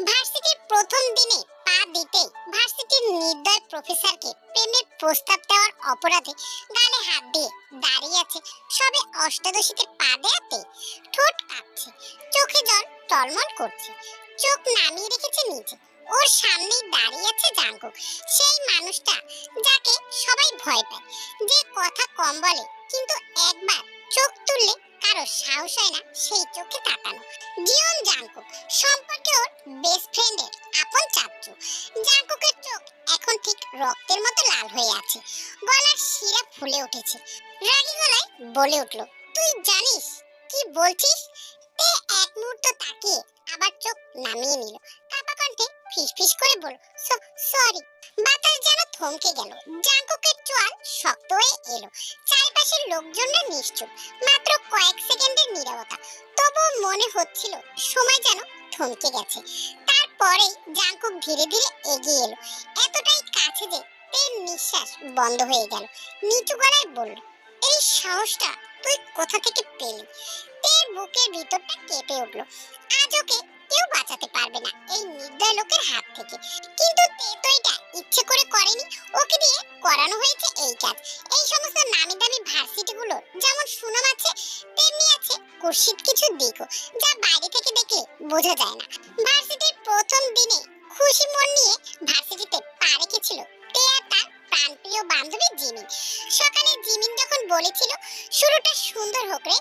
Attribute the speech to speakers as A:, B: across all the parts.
A: ভার্সিটির প্রথম দিনে পা দিতে ভার্সিটির নির্দয় প্রফেসরকে প্রেমের প্রস্তাব দেওয়ার অপরাধে গালে হাত দিয়ে দাঁড়িয়ে আছে সবে অষ্টাদশীতে পা দেয়াতে ঠোঁট কাঁপছে, চোখে জল টলমল করছে, চোখ নামিয়ে রেখেছে নিচে। ওর সামনেই দাঁড়িয়ে আছে জাঙ্কুক, সেই মানুষটা যাকে সবাই ভয় পায়, যে কথা কম বলে কিন্তু একবার চোখ তুললে কারো সাহস হয় না সেই চোখে তাকানো। জিওন জাঙ্কুক সম্পর্কে ওর বেস্ট ফ্রেন্ডের আপন চাচ্চু। জাঙ্কুকের চোখ এখন ঠিক রক্তের মতো লাল হয়ে আছে, গলার শিরা ফুলে উঠেছে। রাগী গলায় বলে উঠল, তুই জানিস কি বলছিস? তে এক মুহূর্ত তাকিয়ে আবার চোখ নামিয়ে নিল, কাঁপা কণ্ঠে ফিসফিস করে বলল, সরি। বাতাস যেন থমকে গেল, জাঙ্কুকের চোয়াল শক্ত হয়ে এলো। চারপাশের লোকজনরা নিশ্চুপ, মাত্র কয়েক সেকেন্ডের নীরবতা, তবুও মনে হচ্ছিল সময় যেন থমকে গেছে। তারপরেই জাঙ্কুক ধীরে ধীরে এগিয়ে এলো, এতটাই কাছে যে তের নিঃশ্বাস বন্ধ হয়ে গেল। নিচু গলায় বলল, এই সাহসটা তুই কোথা থেকে পেলি? তের বুকের ভিতরটা কেঁপে উঠল। আজ ওকে কেউ বাঁচাতে পারবে না এই নির্দয় লোকের হাত থেকে। কিন্তু তে তো এটা ইচ্ছে করে করেনি, ওকে দিয়ে করানো হয়েছে এই কাজ। এই সমস্ত নামি দামি ভার্সিটিগুলোর যেমন সুনাম আছে, তেমনি আছে কুৎসিত কিছু দিকও, যা বাইরে থেকে দেখলে বোঝা যায় না। ভার্সিটির প্রথম দিনে খুশি মন নিয়ে ভার্সিটিতে পা রেখেছিল তে আর তার প্রাণপ্রিয় বান্ধবী জিমিন। সকালে জিমিন যখন বলেছিল, শুরুটা সুন্দর হোক রে,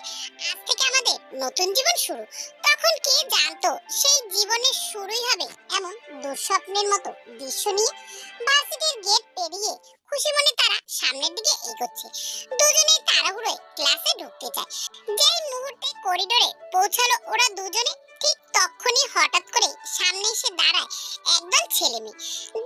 A: আজ থেকে আমাদের নতুন জীবন শুরু, তখন কে জানতো সেই জীবনের শুরুই হবে এমন দুঃস্বপ্নের মতো দৃশ্য নিয়ে। ভার্সিটির গেট পেরিয়ে খুশি মনে তারা সামনের দিকে এগোচ্ছে। দুজনেই তাড়াহুড়োয় ক্লাসে ঢুকতে চায়। যেই মুহূর্তে করিডোরে পৌঁছালো ওরা দুজনে, ঠিক তখনই হঠাৎ করে সামনে এসে দাঁড়ায় একদল ছেলে মেয়ে।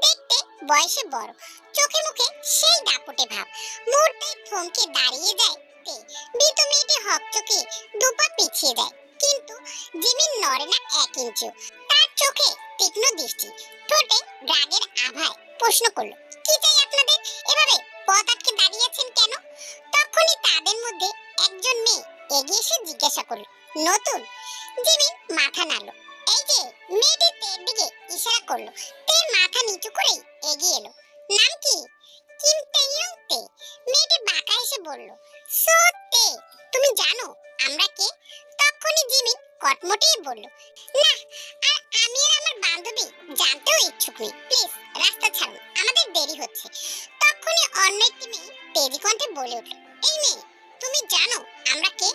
A: দেখতে বয়সে বড়, চোখে মুখে সেই দাপটে ভাব। মুহূর্তেই থমকে দাঁড়িয়ে যায় তে। ভীতু মেয়েটি হকচকিয়ে দুপা পিছিয়ে যায়, কিন্তু জিমিন নড়ে না এক ইঞ্চিও। তার চোখে তীক্ষ্ণ দৃষ্টি, ঠোঁটে রাগের আভায় প্রশ্ন করলো, কি চাই আপনাদের? এভাবে পথ আটকে দাঁড়িয়ে আছেন কেন? তখনই তাদের মধ্যে একজন মেয়ে এগিয়ে এসে জিজ্ঞাসা করলো, নতুন? জিমিন মাথা নাড়লো। এই যে মেয়েটি তের দিকে ইশারা করলো। তে মাথা নিচু করে এগিয়ে এলো। নাম কি? কিম তেইয়ং তে। মেয়েটি বাঁকা এসে বলল, সো তে, তুমি জানো আমরা কে? তখনই জিমিন কটমটিয়ে বলল, না, আর আমি আর আমার বান্ধবী জানতেও ইচ্ছুক নেই, প্লিজ রাস্তা ছাড়ুন, আমাদের দেরি হচ্ছে। তখনই অন্য একটি মেয়ে তেজি কণ্ঠে বলে উঠল, এই মেয়ে, তুমি জানো আমরা কে?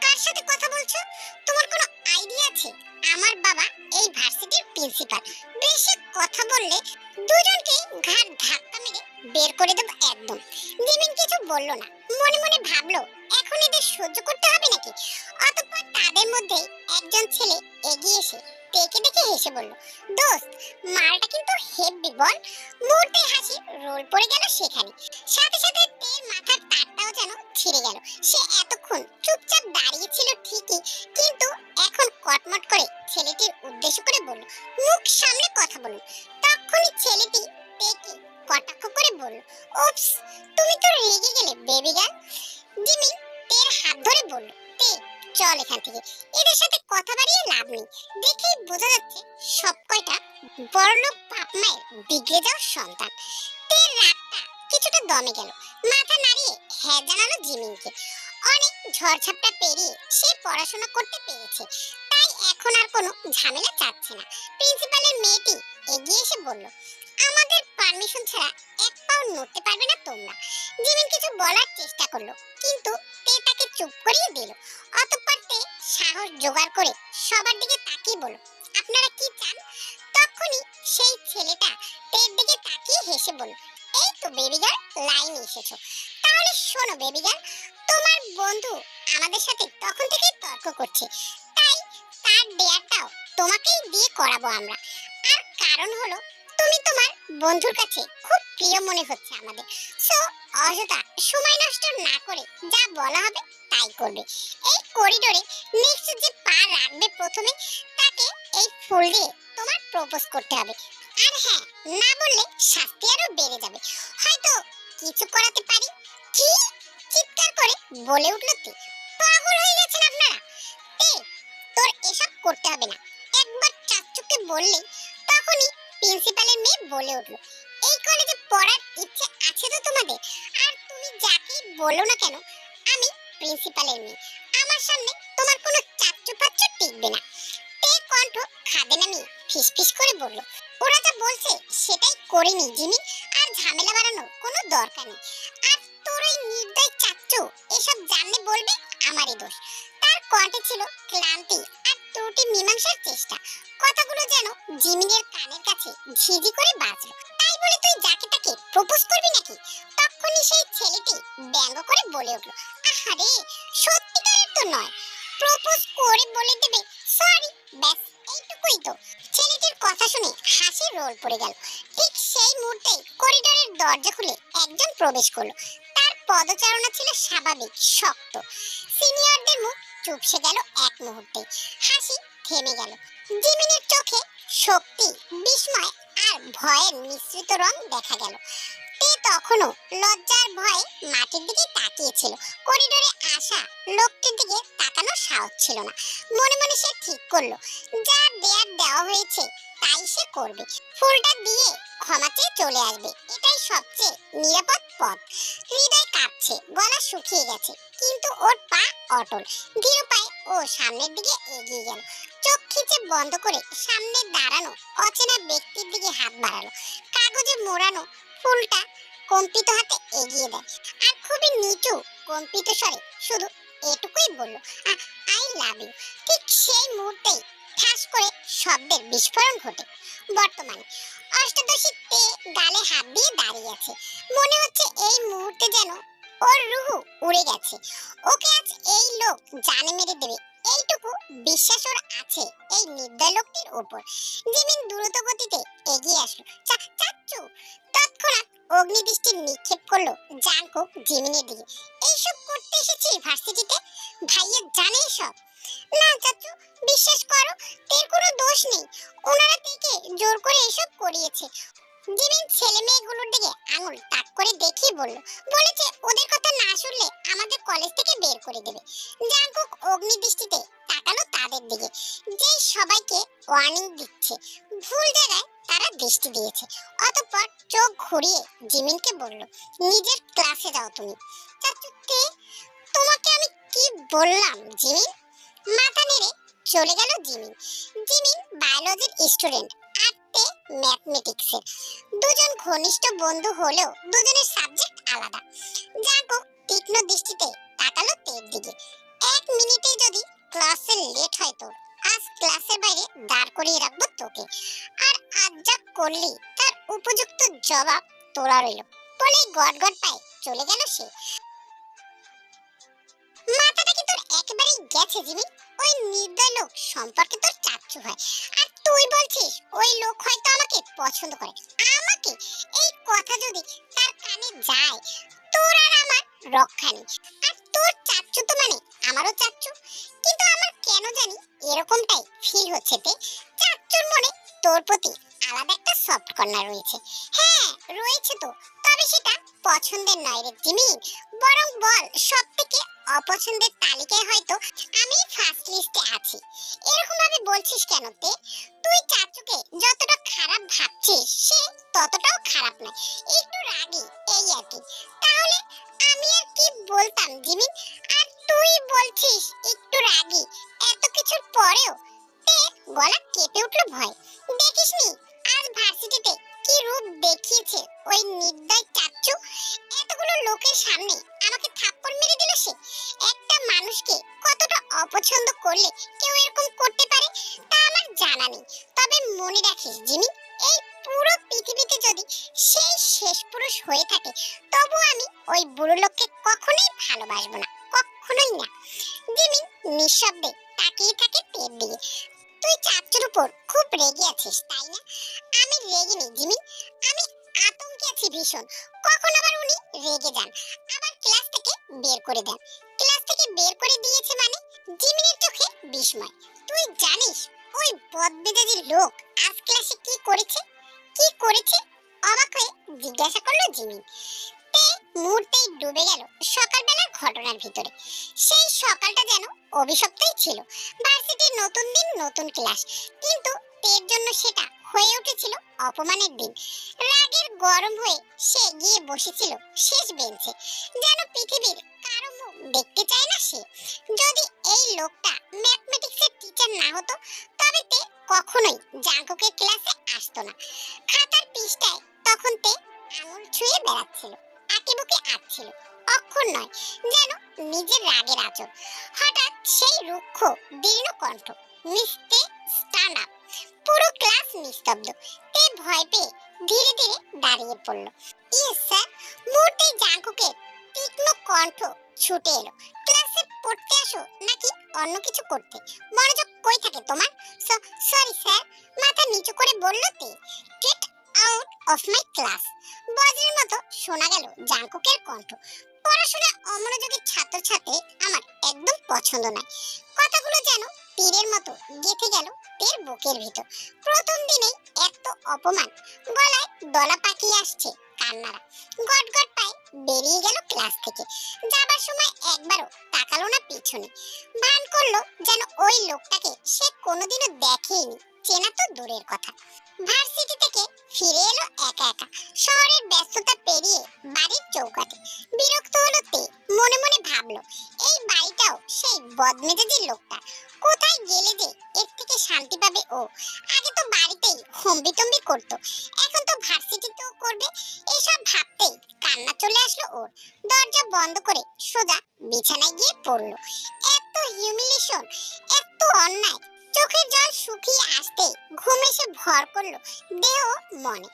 A: কার সাথে কথা বলছো? তোমার কোনো আইডিয়া আছে? আমার বাবা এই ভার্সিটির প্রিন্সিপাল, বেশি কথা বললে দুজনকে ঘাট ধাক্কা মেরে বের করে দেব একদম। জিমিন কিছু বলল না, মনে মনে ভাবলো এখন এদের সহ্য করতে হবে নাকি। অতঃপর তাদের মধ্যে একজন ছেলে এগিয়ে এসে তেকে দেখে হেসে বলল, দোস্ত, মালটা কিন্তু হেভি বল। মুহূর্তে হাসি রোল পড়ে গেল সেখানে, সাথে সাথে তের মাথার তারটাও যেন ছিঁড়ে গেল। সে এতক্ষণ চুপচাপ দাঁড়িয়ে ছিল ঠিকই, কিন্তু এখন কটমট করে ছেলেটির উদ্দেশ্য করে বলল, মুখ সামলে কথা বলুন। তখনই ছেলেটি তেকে কটাক্ষ করে বলল, উপস, তুমি তো রেগে গেলে বেবি গার্ল। জিমিন তের হাত ধরে বলল, তে, চল এখান থেকে, এদের সাথে কথা বাড়িয়ে লাভ নেই। দেখেই বোঝা যাচ্ছে সব কয়টা বড়লোক বাপ মায়ের বিগড়ে যাওয়ার সন্তান। তের রাগটা কিছুটা দমে গেল, মাথা নাড়িয়ে হ্যাঁ জানালো জিমিনকে। অনেক ঝড়ঝাপটা পেরিয়ে সে পড়াশোনা করতে পেরেছে, তাই এখন আর কোনো ঝামেলা চাচ্ছে না। প্রিন্সিপালের মেয়েটি এগিয়ে এসে বলল, আমাদের পারমিশন ছাড়া এক পাও নড়তে পারবে না তোমরা। জিমিন কিছু বলার চেষ্টা করলো, কিন্তু তে তাকে চুপ করিয়ে দিল। অতঃপর তে সাহস জোগাড় করে সবার দিকে তাকিয়ে বলল, আপনারা কি চান? তখনই সেই ছেলেটা তের দিকে তাকিয়ে হেসে বলল, এই তো বেবি গার্ল, লাইনে এসেছো। তাহলে শোনো বেবি গার্ল, তোমার বন্ধু আমাদের সাথে তখন থেকেই তর্ক করছে, তাই তার ডেয়ারটাও তোমাকেই দিয়ে করাবো আমরা। আর কারণ হলো তুমি তোমার বন্ধুর কাছে খুব প্রিয় মনে হচ্ছে আমাদের। সো অযথা সময় নষ্ট না করে যা বলা হবে তাই করবে। এই করিডোরে নেক্সট যে পা রাখবে প্রথমে, তাকে এই ফুল দিয়ে তোমার প্রপোজ করতে হবে। আর হ্যাঁ, না বললে শাস্তি আরো বেড়ে যাবে, হয়তো কিছু করাতে পারি। কি? চিৎকার করে বলে উঠল তে। পাগল হয়ে গেছেন আপনারা? তে, তোর এসব করতে হবে না, একবার চাচুকে বললে তখনই প্রিন্সিপালের মেয়ে বলে উঠল, এই কলেজে পড়ার ইচ্ছে আছে তো তোমাদের? আর তুমি যাকেই বলো না কেন, আমি প্রিন্সিপালের মেয়ে, আমার সামনে তোমার কোনো চাচ্চু পাচ্চু টিকবে না। তে কণ্ঠ খাদে নামিয়ে ফিসফিস করে বলল, ওরা যা বলছে সেটাই করিনি জিমি, আর ঝামেলা বাড়ানোর কোনো দরকার নেই। আর তোর ওই নির্দয় চাচ্চু এসব জানলে বলবে আমারই দোষ। তার কণ্ঠে ছিল ক্লান্তি আর ত্রুটি মীমাংসার চেষ্টা। কথাগুলো যেন জিমিনের কানের কাছে ঝিঝি করে বাজলো। তাই বলে তুই যাকে তাকে প্রপোজ করবি নাকি? তখনই সেই ছেলেটি ব্যঙ্গ করে বলে উঠল, আহারে, সত্যিকারের তো নয়, প্রপোজ করে বলে দেবে সরি, ব্যাস এইটুকুই তো। ছেলেটির কথা শুনে হাসির রোল পড়ে গেল। ঠিক সেই মুহূর্তেই করিডোরের দরজা খুলে একজন প্রবেশ করলো। তার পদচারণা ছিল স্বাভাবিক, শক্ত। সিনিয়রদের মুখ চুপসে গেল এক মুহূর্তে, হাসি থেমে গেল। জিমিনের চোখে শক্তি, বিস্ময় আর ভয়ের মিশ্রিত রং দেখা গেল। তে তখনও লজ্জার ভয়ে মাটির দিকে তাকিয়েছিল। করিডোরে আসা লোকটির দিকে তাকানোর সাহস ছিল না। মনে মনে সে ঠিক করলো, যা দেয়ার দেওয়া হয়েছে তাই সে করবে। ফুলটা দিয়ে ক্ষমা চেয়ে চলে আসবে, এটাই সবচেয়ে নিরাপদ পথ। হৃদয় কাঁপছে, গলা শুকিয়ে গেছে, কিন্তু ওর পা অটল। ধীর পায়ে ও সামনের দিকে এগিয়ে গেল। চোখ খিচে বন্ধ করে সামনে দাঁড়ানো অচেনা ব্যক্তির দিকে হাত বাড়ালো। কাগজে মোড়ানো ফুলটা কম্পিত হাতে এগিয়ে দেয় আর খুবই নিচু কম্পিত স্বরে শুধু এটুকুই বলল, আই লাভ ইউ। ঠিক সেই মুহূর্তেই ঠাস করে শব্দের বিস্ফোরণ ঘটে। বর্তমানে অষ্টাদশী তে গালে হাত দিয়ে দাঁড়িয়ে আছে। মনে হচ্ছে এই মুহূর্তে যেন ওর রুহু উড়ে গেছে। ওকে আজ এই লোক জানে মেরে দেবে, এইটুকু বিশ্বাস ওর আছে এই নির্দয় লোকটির উপর। জিমিন দ্রুত গতিতে এগিয়ে আসলো। চাচ্চু! তৎক্ষণাৎ অগ্নিদৃষ্টি নিক্ষেপ করলো জাংকুক জিমিনের দিকে। এইসব করতে এসেছি ভার্সিটিতে? ভাইয়া জানে এসব? না চাচ্চু, বিশ্বাস করো, তের কোনো দোষ নেই। ওনারা থেকে জোর করে এসব করিয়েছে। জিমিন ছেলে মেয়েগুলোর দিকে আঙুল তাক করে দেখিয়ে বলেছে ওদের কথা না শুনলে আমাদের কলেজ থেকে বের করে দেবে। জাংকুক অগ্নিদৃষ্টিতে তাকালো তাদের দিকে, যে সবাইকে ওয়ার্নিং দিচ্ছে। ভুল জায়গায় তারা দৃষ্টি দিয়েছে। অতঃপর চোখ ঘুরিয়ে জিমিনকে বলল, নিজের ক্লাসে যাও তুমি। চাচু, তোমাকে আমি কি বললাম জিমিন? মাথা নেড়ে চলে গেল জিমিন। জিমিন বায়োলজির স্টুডেন্ট, আর তে ম্যাথমেটিক্সের। দুজন ঘনিষ্ঠ বন্ধু হলেও দুজনের সাবজেক্ট আলাদা। জাংকুক তীক্ষ্ণ দৃষ্টিতে তাকালো তের দিকে। এক মিনিটে যদি ক্লাসে লেট হয় তোর, আজ ক্লাসের বাইরে দাঁড় করিয়ে রাখবো তোকে। আর আজ যা করলি তার উপযুক্ত জবাব তোরা রইল। বলেই গটগট পায়ে চলে গেল সে। মাথাটা কি তোর একেবারেই গেছে জিমি? ওই নির্দয় লোক সম্পর্কে তোর চাচ্চু হয়, আর তুই বলছিস ওই লোক হয়তো আমাকে পছন্দ করে। আমাকে? এই কথা যদি তার কানে যায়, তোর আর আমার রক্ষা নেই। আর তোর চাচ্চু তো মানে আমারও চাচ্চু। কিন্তু আমার কেন জানি এরকমটাই ফিল হচ্ছে তে। চাচ্চুর মনে তোর প্রতি আলাদা একটা সফট কর্নার রয়েছে। হ্যাঁ রয়েছে তো, তবে সেটা পছন্দের নয় রে জিমি। বরং বল, সব থেকে অপছন্দের তালিকায় হয়তো আমি ফার্স্ট লিস্টে আছি। এরকম ভাবে বলছিস কেন তে? তুই চাচুকে যতটা খারাপ ভাবছিস সে ততটাও খারাপ নয়, একটু রাগী, এই আর কি। তাহলে আমি আর কি বলতাম জিমি? আর তুই বলছিস একটু রাগী, এত কিছুর পরেও? তে গলা কেঁপে উঠলো ভয়। দেখিসনি আজ ভার্সিটিতে কি রূপ দেখিয়েছে ওই নির্দয় চাচ্চু? এতগুলো লোকের সামনে আমাকে থাপ্পড় মেরে দিল সে। একটা মানুষকে কতটা অপছন্দ করলে কেউ এরকম করতে পারে তা আমার জানা নেই। তবে মনে রাখিস জিমি, এই পুরো পৃথিবীতে যদি সেই শেষ পুরুষ হয়ে থাকে, তবু আমি ওই বুড়ো লোককে কখনোই ভালোবাসবো না, কখনোই না। জিমি নিঃশব্দে তাকিয়ে থাকে তের দিকে। তুই চাচ্চুর উপর খুব রেগে আছিস তাই না? আমি রেগে নেই জিমি, আমি আতঙ্কে আছি ভীষণ। কখন আবার উনি রেগে যান, আবার ক্লাস থেকে বের করে দেন। ক্লাস থেকে বের করে দিয়েছে মানে? জিমিনের চোখে বিস্ময়। তুই জানিস ওই বদমেজাজি লোক আজ ক্লাসে কি করেছে? কি করেছে? অবাক হয়ে জিজ্ঞাসা করলো জিমি। তে মুহূর্তেই ডুবে গেল সকালবেলার ঘটনার ভিতরে। সেই সকালটা যেন অভিশপ্তই ছিল। ভার্সিটির নতুন দিন, নতুন ক্লাস, কিন্তু তের জন্য সেটা হয়ে উঠেছিল অপমানের দিন। রাগের গরম হয়ে সে গিয়ে বসেছিল শেষ বেঞ্চে, যেন পৃথিবীর কারো মুখ দেখতে চায় না সে। যদি এই লোকটা ম্যাথমেটিক্সের টিচার না হতো তবে তে কখনোই জাঙ্কুকের ক্লাসে আসতো না। খাতার পৃষ্ঠায় তখন তে আঙুল ছুঁয়ে বেড়াচ্ছিল, আঁকিবুকি আঁকছিল, অক্ষর নয়, যেন নিজের রাগের আঁচল। হঠাৎ সেই রুক্ষ দীর্ঘ কণ্ঠ, মিস্টে স্ট্যান্ড আপ। পুরো ক্লাস নিস্তব্ধ। তে ভয় পেয়ে ধীরে ধীরে দাঁড়িয়ে পড়ল। Yes sir. মুহূর্তে জাঙ্কুকের তীক্ষ্ণ কণ্ঠ ছুটে এলো। ক্লাসে পড়তে আসো নাকি অন্য কিছু করতে? মনোযোগ কই থাকে তোমার? সরি স্যার, মাথা নিচু করে বলল তে। Get out of my class. বজ্রের মতো শোনা গেল জাঙ্কুকের কণ্ঠ। পড়াশোনায় অমনোযোগী ছাত্রছাত্রী আমার একদম পছন্দ নয়। কথাগুলো যেন তীরের মতো গেঁথে গেল তের বুকের ভিতর। প্রথম দিনেই এত অপমান। গলায় দলা পাকিয়ে আসছে কান্নারা। গটগট পায়ে বেরিয়ে গেল ক্লাস থেকে। যাবার সময় একবারও তাকালো না পিছনে। ভান করলো যেন ওই লোকটাকে সে কোনোদিনও দেখেইনি, চেনা তো দূরের কথা। ভার্সিটি থেকে ফিরে এলো একা একা, শহরের ব্যস্ততা পেরিয়ে বাড়ির চৌকাঠে। বিরক্ত হলো তে, মনে মনে ভাবলো এই বাড়িটাও সেই বদমেজাজি লোকটা। কোথায় গেলে যে এর থেকে শান্তি পাবে ও? আগে তো বাড়িতেই হম্বিতম্বি করতো, এখন তো ভার্সিটিতেও করবে। এইসব ভাবতেই কান্না চলে আসলো ওর। দরজা বন্ধ করে সোজা বিছানায় গিয়ে পড়লো। এত হিউমিলিয়েশন, এত অন্যায়। চোখের জল শুকিয়ে আসতে ঘুম এসে ভর করলো দেহ মনে।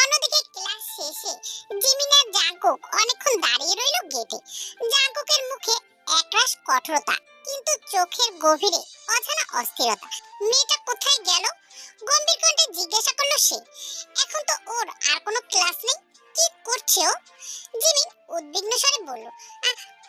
A: অন্যদিকে ক্লাস শেষে জিমিন আর জাঙ্কুক অনেকক্ষণ দাঁড়িয়ে রইল গেটে। জাঙ্কুকের মুখে একরাশ কঠোরতা, কিন্তু চোখের গভীরে অজানা অস্থিরতা। মেয়েটা কোথায় গেল? গম্ভীর কণ্ঠে জিজ্ঞাসা করলো সে। এখন তো ওর আর কোনো ক্লাস নেই, কি করছে ও? জিমিন উদ্বিগ্ন স্বরে বলল,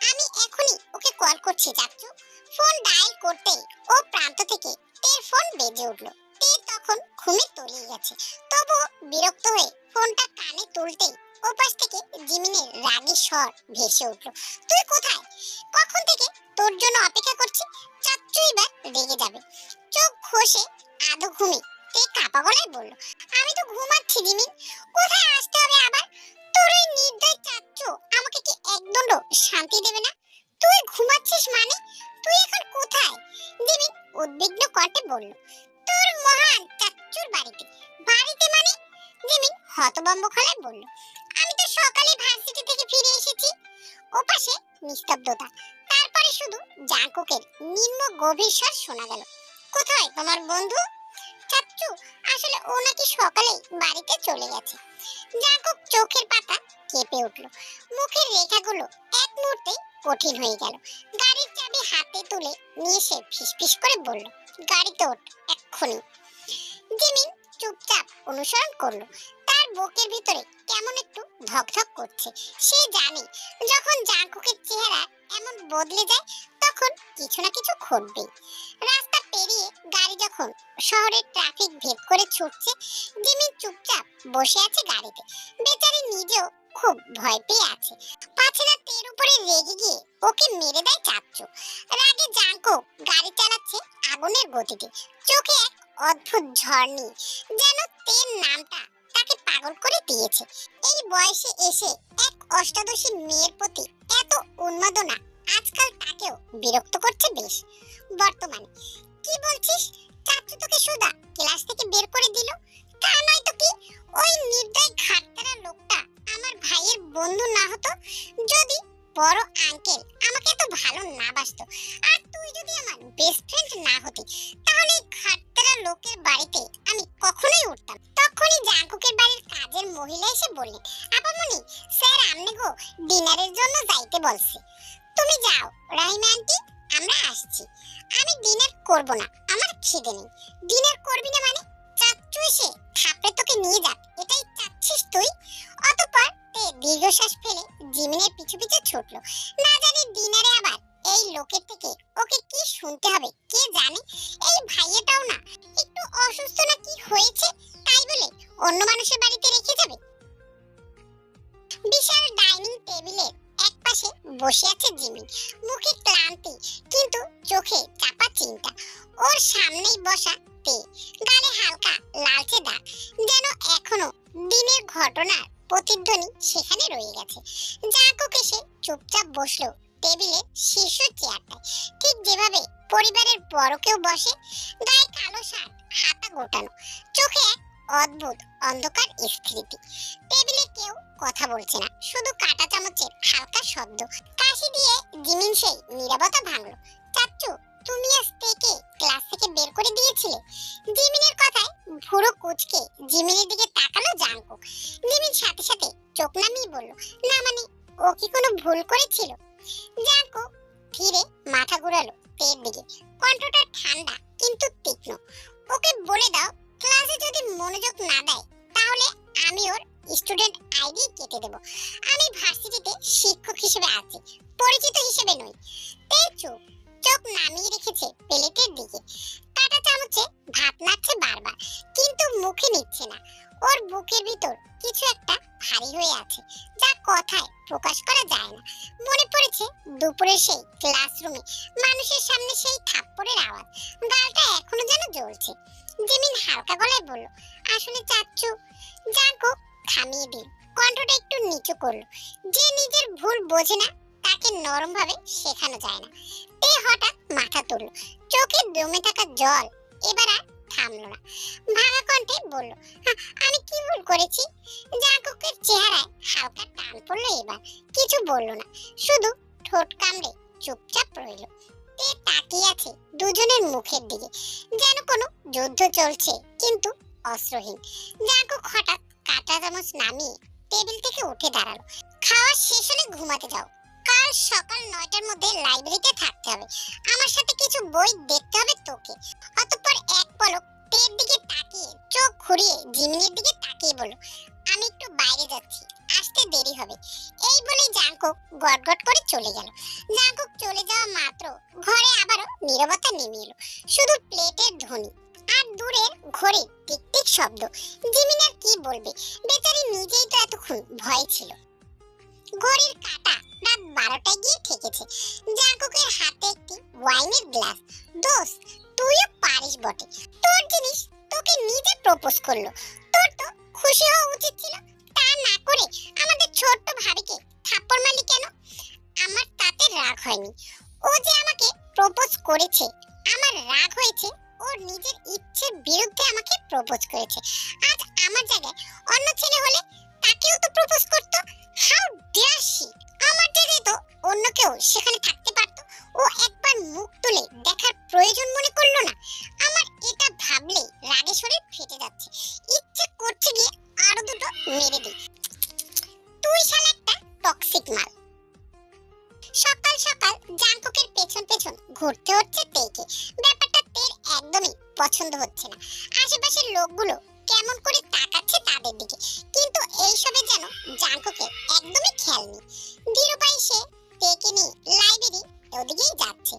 A: আমি এখনই ওকে কল করছি চাচ্চু। ফোন ডায়াল করতেই ও প্রান্ত থেকে তের ফোন বেজে উঠল। তে তখন ঘুমে তলিয়ে গেছে, তবু বিরক্ত হয়ে ফোনটা কানে তুলতেই ওপাশ থেকে জিমিনের রাগী স্বর ভেসে উঠল, তুই কোথায়? কখন থেকে তোর জন্য অপেক্ষা করছি। চাচ্চু এবার রেগে যাবে। চোখ ঘষে আধো ঘুমে তে কাঁপা গলায় বলল, আমি তো ঘুমাচ্ছি জিমিন, কোথায় আসতে হবে আবার? তোর ওই নির্দয় চাচ্চু আমাকে কি একদণ্ড শান্তি দেবে না? তুই ঘুমাচ্ছিস মানে? তুই এখন কোথায়? জিমিন উদ্বিগ্ন কণ্ঠে বলল, তোর মহান চাচ্চুর বাড়িতে। বাড়িতে মানে? জিমিন হতভম্ব গলায় বলল, আমি তো সকালে ভার্সিটি থেকে ফিরে এসেছি। ওপাশে নিস্তব্ধতা, তারপরে শুধু জাঙ্কুকের নিম্ন গভীর স্বর শোনা গেল, কোথায় তোমার বন্ধু? চাচ্চু, আসলে ও নাকি সকালে বাড়িতে চলে গেছে। জাঙ্কুক চোখের পাতা কেঁপে উঠল, মুখের রেখাগুলো এক মুহূর্তে কঠিন হয়ে গেল। গাড়ির চাবি হাতে তুলে নিয়ে সে ফিসফিস করে বলল, গাড়িতে ওঠ এক্ষুনি। জিমিন চুপচাপ অনুসরণ করলো। তার বুকের ভিতরে কেমন একটু ধকধক করছে। সে জানে যখন জাঙ্কুকের চেহারা এমন বদলে যায় তখন কিছু না কিছু ঘটবেই। রাস্তা পেরিয়ে গাড়ি যখন শহরের ট্রাফিক ভেদ করে ছুটছে, জিমিন চুপচাপ বসে আছে গাড়িতে। বেচারি নিজেও খুব ভয় পেয়ে আছে, পাছে না তের উপরে রেগে গিয়ে ওকে মেরে দেয় চাচ্চু। রাগে জাঙ্কুক গাড়ি চালাচ্ছে আগুনের গতিতে, চোখে এক অদ্ভুত ঝড়নি, যেন তের নামটা তাকে পাগল করে দিয়েছে। এই বয়সে এসে এক অষ্টাদশী মেয়ের প্রতি এত উন্মাদনা আজকাল তাকেও বিরক্ত করছে বেশ। বর্তমানে কি বলছিস? চাচ্চু তোকে সুদা ক্লাস থেকে বের করে দিল? তা নয় তো কি, ওই নির্দয় ঘাটতারা লোকটা আমার ভাইয়ের বন্ধু না হতো, যদি বড় আঙ্কেল আমাকে এত ভালো না বাসতো, আর তুই যদি আমার বেস্ট ফ্রেন্ড না হতি, তাহলে এই ঘাটতারা লোকের বাড়িতে আমি কখনোই উঠতাম। তখনই জাঙ্কুকের বাড়ির কাজের মহিলা এসে বললেন, আপামনি স্যার আমনে গো ডিনারের জন্য যাইতে বলছে, তুমি যাও রাহিমা আন্টি, আমরা আসছি। আমি ডিনার করব না, আমার খিদে নেই। ডিনার করবি না মানে? চাচ্চু এসে থাপড়ে তোকে নিয়ে যাক, এটাই চাচ্ছিস তুই? অতঃপর তে দীর্ঘশ্বাস ফেলে জিমিনের পিছু পিছু ছুটলো। না জানি ডিনারে আবার এই লোকের থেকে ওকে কি শুনতে হবে কে জানে। এই ভাইয়াটাও না একটু অসুস্থ না কি হয়েছে, তাই বলে অন্য মানুষের বাড়িতে রেখে যাবে? বিশাল ডাইনিং টেবিলের এক পাশে বসে আছে জিমিন, মুখে ক্লান্তি কিন্তু চোখে চাপা চিন্তা। ওর সামনেই বসা তে, গালে হালকা লালচে দাগ, যেন এখনো দিনের ঘটনার প্রতিধ্বনি সেখানে রয়ে গেছে। জাঙ্কুক এসে চুপচাপ বসলো টেবিলে শীর্ষ চেয়ারটায়, ঠিক যেভাবে পরিবারের বড় কেউ বসে। গায়ে কালো শার্ট, হাতা গোটানো, চোখে এক অদ্ভুত অন্ধকার স্ফীতি। টেবিলে কেউ কথা বলছে না, শুধু কাঁটা চামচের হালকা শব্দ। কাশি দিয়ে জিমিন সেই নীরবতা ভাঙলো। চাচ্চু, তুমি আজ থেকে ক্লাস থেকে বের করে দিয়েছিলে? জিমিনের কথায় ভুরু কুঁচকে জিমিনের দিকে তাকালো জাঙ্কুক। জিমিন সাথে সাথে চোখ নামিয়ে বলল, না মানে, ও কি কোনো ভুল করেছিল? জাঙ্কুক ধীরে মাথা ঘুরালো তের দিকে, কণ্ঠটা ঠান্ডা কিন্তু তীক্ষ্ণ। ওকে বলে দাও, ক্লাসে যদি মনোযোগ না দেয় তাহলে আমি ওর স্টুডেন্ট আইডি কেটে দেব। আমি ভার্সিটিতে শিক্ষক হিসেবে আছি, পরিচিত হিসেবে নই। তে চুপ, চোখ নামিয়ে রেখেছে প্লেটের দিকে। কাঁটা চামচে ভাত নাড়ছে বারবার, কিন্তু মুখে নিচ্ছে না। ওর বুকের ভিতর কিছু একটা ভারী হয়ে আছে, যা কথায় প্রকাশ করা যায় না। মনে পড়েছে দুপুরে সেই ক্লাসরুমে মানুষের সামনে সেই থাপ্পড়ের আওয়াজ, গালটা এখনো যেন জ্বলছে। জিমিন হালকা গলায় বলল, আসলে চাচ্চু। জাঙ্কুক থামিয়ে দিল, কণ্ঠটা একটু নিচু করলো। যে নিজের ভুল বোঝে না তাকে নরম ভাবে শেখানো যায় না। তে হঠাৎ মাথা তুলল, চোখে জমে থাকা জল এবার আর থামলো না। ভাঙা কণ্ঠে বলল, আমি কি ভুল করেছি? জাঙ্কুকের চেহারায় হালকা টান পড়লো। এবার কিছু বলল না, শুধু ঠোঁট কামড়ে চুপচাপ রইল। তে তাকিয়ে আছে দুজনের মুখের দিকে, যেন কোনো যুদ্ধ চলছে কিন্তু অস্ত্রহীন। জাঙ্কুক হঠাৎ কাঁটা চামচ নামিয়ে টেবিল থেকে উঠে দাঁড়ালো। খাওয়া শেষ হলে ঘুমাতে যাও, কাল সকাল 9টার মধ্যে লাইব্রেরিতে থাকতে হবে। আমার সাথে কিছু বই দেখতে হবে তোকে। অতঃপর এক পলক তের দিকে তাকিয়ে চোখ ঘুরিয়ে জিমিনের দিকে তাকিয়ে বলল, আমি একটু বাইরে যাচ্ছি, আসতে দেরি হবে। এই বলেই জাঙ্কুক গটগট করে চলে গেল। জাঙ্কুক চলে যাওয়া মাত্র ঘরে আবারও নীরবতা নেমে এলো, শুধু প্লেটের ধ্বনি আর দূরের ঘড়ির টিকটিক শব্দ। জিমিন আর কি বলবে, বেচারি নিজেই তো এতক্ষণ ভয় ছিল। ঘড়ির কাঁটা রাত 12টায় গিয়ে ঠেকেছে। জাঙ্কুকের হাতে একটি ওয়াইনের গ্লাস। দোস্ত, তুইও পারিস বটে, তোর জিনিস তোকে নিজে প্রপোজ করলো, তোর তো খুশি হওয়া উচিত ছিল। তা না করে আমাদের ছোট্ট ভাবিকে থাপ্পড় মারলি কেন? আমার তাতে রাগ হয়নি, ও যে আমাকে প্রপোজ করেছে। আমার রাগ হয়েছে ওর নিজের ইচ্ছের বিরুদ্ধে আমাকে প্রপোজ করেছে। আজ আমার জায়গায় অন্য ছেলে হলে তাকেও তো প্রপোজ করতো। How dear she! আমার জায়গায় তো অন্য কেউ সেখানে থাকতে পারতো। ও একবার মুখ তুলে দেখার প্রয়োজন মনে করলো না। আমার এটা ভাবলে রাগে শরীর ফেটে যাচ্ছে, ইচ্ছে করছে গিয়ে আরো দুটো মেরে দিই। তুই শালা একটা টক্সিক মাল। সকাল সকাল জাঙ্কুকের পেছন পেছন ঘুরতে হচ্ছে তেকে। ব্যাপারটা তের একদমই পছন্দ হচ্ছে না। আশেপাশের লোকগুলো কেমন করে তাকাচ্ছে তাদের দিকে, কিন্তু এইসবে যেন জাঙ্কুকের একদমই খেয়াল নেই। ধীরপায়ে সে তেকে নিয়ে লাইব্রেরি ওদিকেই যাচ্ছে।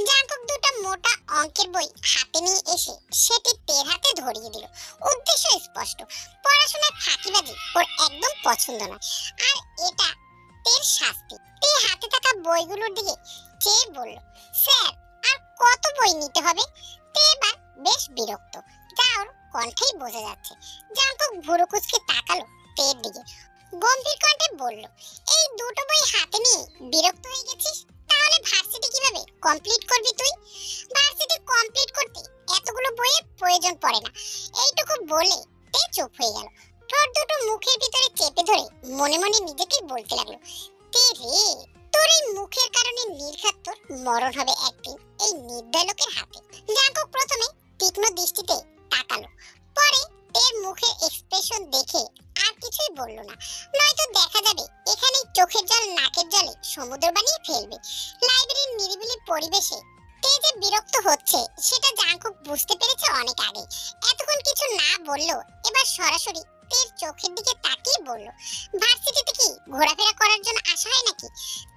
A: জাঙ্কুক দুটো মোটা অঙ্কের বই হাতে নিয়ে এসে সেটি তের হাতে ধরিয়ে দিল। উদ্দেশ্য স্পষ্ট, পড়াশোনার ফাঁকিবাজি ওর একদম পছন্দ নয়, আর এটা তের শাস্তি। তে হাতে থাকা বইগুলোর দিকে চেয়ে বলল, স্যার, আর কত বই নিতে হবে? তে এবার বেশ বিরক্ত, যা ওর কণ্ঠেই বোঝা যাচ্ছে। জাঙ্কুক ভুরু কুঁচকে তাকালো তের দিকে, গম্ভীর কণ্ঠে বলল, এই দুটো বই হাতে নিয়ে বিরক্ত হয়ে গেছিস? তাহলে ভার্সিটি কিভাবে কমপ্লিট করবি তুই? ভার্সিটি কমপ্লিট করতে এতগুলো বইয়ের প্রয়োজন পড়ে না। এইটুকু বলে তে চুপ হয়ে গেল। ঠোঁট দুটো মুখের ভিতরে চেপে ধরে মনে মনে নিজেকে বলতে লাগলো, তে রে, তোর এই মুখের কারণে নির্ঘাত তোর মরণ হবে একদিন এই নির্দয় লোকের হাতে। জাঙ্কুক প্রথমে তীক্ষ্ণ দৃষ্টিতে তাকালো, পরে তের মুখের এক্সপ্রেশন দেখে আর কিছুই বলল না, নয়তো দেখা যাবে এখানেই চোখের জল নাকের জলে সমুদ্র বানিয়ে ফেলবে। লাইব্রেরির নিরিবিলি পরিবেশে তে যে বিরক্ত হচ্ছে সেটা জাঙ্কুক বুঝতে পেরেছে অনেক আগে। এতক্ষণ কিছু না বললেও এবার সরাসরি তের চোখের দিকে তাকিয়ে বলল, ভার্সিটিতে কি ঘোরাফেরা করার জন্য আসা হয় নাকি?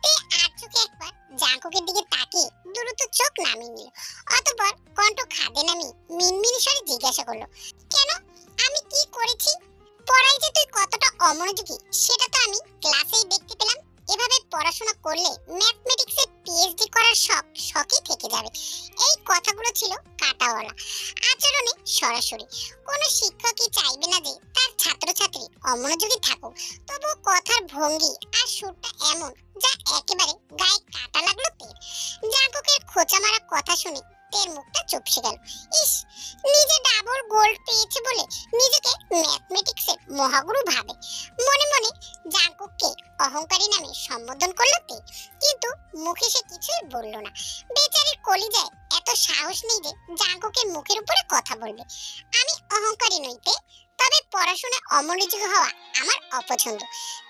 A: তে আর চোখে একবার জাঙ্কুকের দিকে তাকিয়ে দ্রুত চোখ নামিয়ে নিল। অতঃপর কণ্ঠ খাদে নামিয়ে মিনমিনি স্বরে জিজ্ঞাসা করলো, কেন, আমি কি করেছি? পড়াই যে তুই কতটা অমনোযোগী সেটা তো আমি ক্লাসেই দেখতে পেলাম। এভাবে পড়াশোনা করলে ম্যাথমেটিক্সে পিএইচডি করার শখই থেকে যাবে। এই কথাগুলো ছিল কাটাওয়ালা, আচরণে সরাসরি। কোনো শিক্ষকই চাইবে না যে তার ছাত্রছাত্রী অমনোযোগী থাকুক, তবু কথার ভঙ্গি আর সুরটা এমন যা একেবারে গায়ে কাটা লাগলো তের। জাঙ্কুকের খোঁচা মারা কথা শুনে তের মুখটা চুপসে গেল। ইস, নিজে ডাবল গোল্ড পেয়েছে বলে নিজেকে ম্যাথমেটিক্সের মহাগুরু ভাবে। মনে মনে জাঙ্কুককে অহংকারী নামে সম্বোধন করলো তে, কিন্তু মুখে সে কিছুই বলল না। বেচারির কলিজায় এত সাহস নেই যে জাঙ্কুকের মুখের উপরে কথা বলবে। আমি অহংকারী নই তে, তবে পড়াশোনায় অমনোযোগী হওয়া আমার অপছন্দ।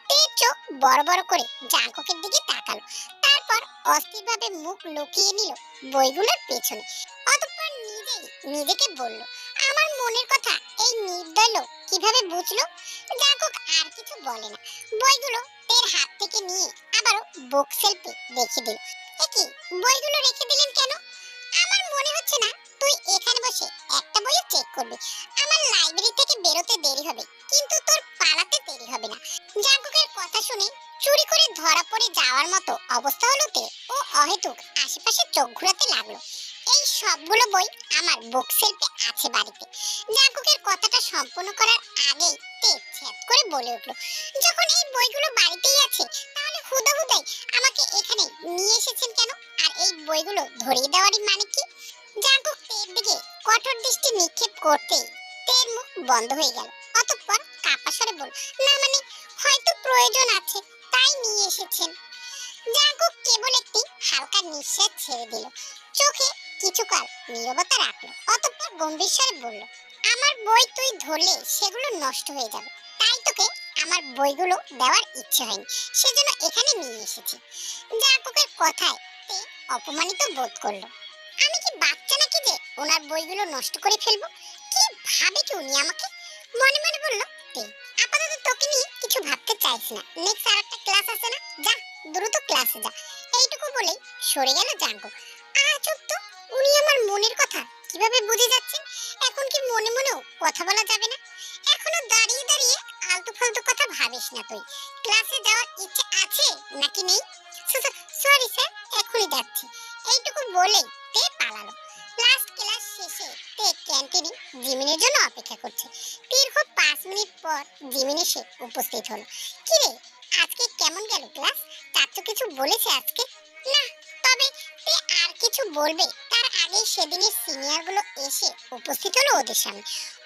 A: তের চোখ বড় বড় করে জাঙ্কুকের দিকে তাকালো, তারপর অস্থিরভাবে মুখ লুকিয়ে নিল বইগুলোর পেছনে। অতঃপর নিজেই নিজেকে বলল, আমার মনের কথা এই নির্দয় লোক কিভাবে বুঝলো? জাঙ্কুক আর কিছু বলে না, বইগুলো তের হাত থেকে নিয়ে আবারও বুক সেলফে রেখে দিল। একি, বইগুলো রেখে দিলেন কেন? আমার মনে হচ্ছে না তুই এখানে বসে একটা বইও চেক করবি। আমার লাইব্রেরি থেকে বেরোতে দেরি হবে, কিন্তু তোর পালাতে দেরি হবে না। জাঙ্কুকের কথা শুনে চুরি করে ধরা পড়ে যাওয়ার মতো অবস্থা হলো তে, ও অহেতুক আশেপাশে চোখ ঘোরাতে লাগলো। এই সবগুলো বই আমার বুক সেলফে আছে বাড়িতে। জাঙ্কুকের কথাটা সম্পূর্ণ করার আগেই তে ছ্যাঁত করে বলে উঠল, যখন এই বইগুলো বাড়িতেই আছে, তাহলে হুদাহুদাই আমাকে এখানে নিয়ে এসেছেন কেন? আর এই বইগুলো ধরিয়ে দেওয়ারই মানে কি? জাঙ্কুক তের দিকে কঠোর দৃষ্টি নিক্ষেপ করতেই তের মুখ বন্ধ হয়ে গেল। অতঃপর কাপা স্বরে বলল, না মানে হয়তো প্রয়োজন আছে তাই নিয়ে এসেছেন। জাঙ্কুক কেবল একটি হালকা নিঃশ্বাস ছেড়ে দিল, চোখে কিছুকাল নীরবতা রাখলো। অতঃপর গম্ভীর স্বরে বলল, আমার বই তুই ধরলে সেগুলো নষ্ট হয়ে যাবে, তাই তোকে আমার বইগুলো দেওয়ার ইচ্ছে হয়নি, সেজন্য এখানে নিয়ে এসেছি। জাঙ্কুকের কথায় তে অপমানিত বোধ করলো। আমি কি বাচ্চা নাকি যে ওনার বইগুলো নষ্ট করে ফেলবো? কি ভাবে কি উনি আমাকে? মনে মনে বলল তে, আপাতত তোকে নিয়ে কিছু ভাবতে চাইছি না, নেক্সট আরেকটা ক্লাস আছে না, যা দ্রুত ক্লাসে যা। এইটুকু বলেই সরে গেল জাঙ্কুক। আজব তো, উনি আমার মনের কথা কিভাবে বুঝে যাচ্ছেন? এখন কি মনে মনেও কথা বলা যাবে না? এখনো দাঁড়িয়ে দাঁড়িয়ে আলতু ফালতু কথা ভাবিস না তুই। ক্লাসে যাওয়ার ইচ্ছে আছে নাকি নেই? সরি স্যার, এখনই যাচ্ছি। এইটুকু বলেই তে পালালো। লাস্ট ক্লাস শেষে তে ক্যান্টিনে জিমিনের জন্য অপেক্ষা করছে। দীর্ঘ 5 মিনিট পর জিমিন এসে উপস্থিত হলো। কি রে, আজকে কেমন গেল ক্লাস? চাচু কিছু বলেছে আজকে? না, তবে তে আর কিছু বলবে তার আগেই সেদিনের সিনিয়র গুলো এসে উপস্থিত হলো ওদের সামনে।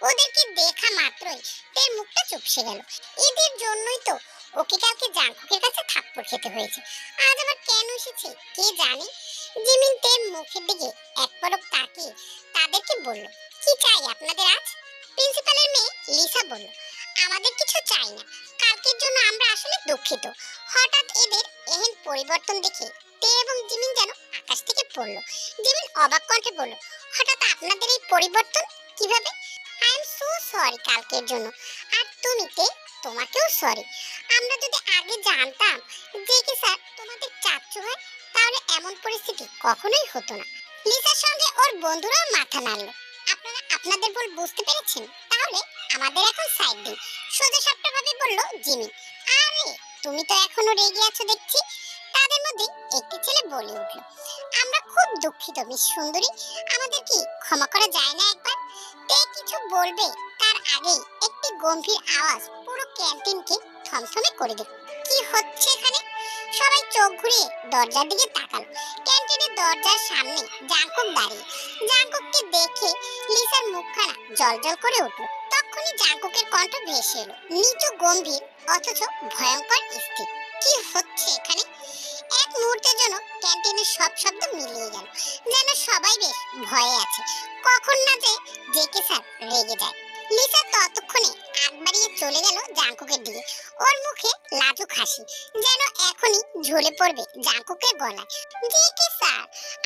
A: ওদেরকে দেখা মাত্রই তের মুখটা চুপসে গেল। এদের জন্যই তো ওকে কালকে জাঙ্কুকের কাছে থাপ্পড় খেতে হয়েছে। আজ আবার কেন এসেছে কে জানে। জিমিন তের মুখের দিকে এক পলক তাকিয়ে তাদেরকে বলল, কি চাই আপনাদের আজ? প্রিন্সিপালের মেয়ে লিসা বলল, আমাদের কিছু চাই না, কালকের জন্য আমরা আসলে দুঃখিত। হঠাৎ এদের এহেন পরিবর্তন দেখে তে এবং জিমিন যেন আকাশ থেকে পড়ল। জিমিন অবাক কণ্ঠে বলল, হঠাৎ আপনাদের এই পরিবর্তন কিভাবে? আই এম সো সরি কালকের জন্য। আর তুমি তে, তোমাকেও সরি। আমরা যদি আগে জানতাম যে কি স্যার তোমাদের চাচ্চু হয়, তাহলে এমন পরিস্থিতি কখনোই হতো না। লিসার সঙ্গে ওর বন্ধুরাও মাথা নাড়ল। আপনারা আপনাদের ভুল বুঝতে পেরেছেন, তাহলে আমাদের এখন সাইড দিন, সোজা সাপটা ভাবে বলল জিমিন। আরে তুমি তো এখনো রেগে আছো দেখছি। তাদের মধ্যে একটি ছেলে বলে উঠল, আমরা খুব দুঃখিত মিস সুন্দরী, আমাদের কি ক্ষমা করা যায় না একবার? তে কিছু বলবে তার আগেই একটি গম্ভীর আওয়াজ পুরো ক্যান্টিনকে থমথমে করে দিল। কি হচ্ছে এখানে? সবাই চোখ ঘুরিয়ে দরজার দিকে তাকালো। ক্যান্টিনের দরজার সামনে জাঙ্কুক দাঁড়িয়ে। জাঙ্কুককে দেখে লিসার মুখখানা জলজল করে উঠল। তখনই জাঙ্কুকের কণ্ঠ ভেসে এলো, নিচু গম্ভীর অথচ ভয়ঙ্কর স্থির। কি হচ্ছে এখানে? এক মুহূর্তের জন্য ক্যান্টিনের সব শব্দ মিলিয়ে গেল, যেন সবাই বেশ ভয়ে আছে, কখন না যে জেকে স্যার রেগে যায়। লিসা ততক্ষণে আগ বাড়িয়ে চলে গেল জাঙ্কুকের দিকে, ওর মুখে লাজুক হাসি, যেন এখনই ঝুলে পড়বে জাঙ্কুকের গলায়। জেকে স্যার,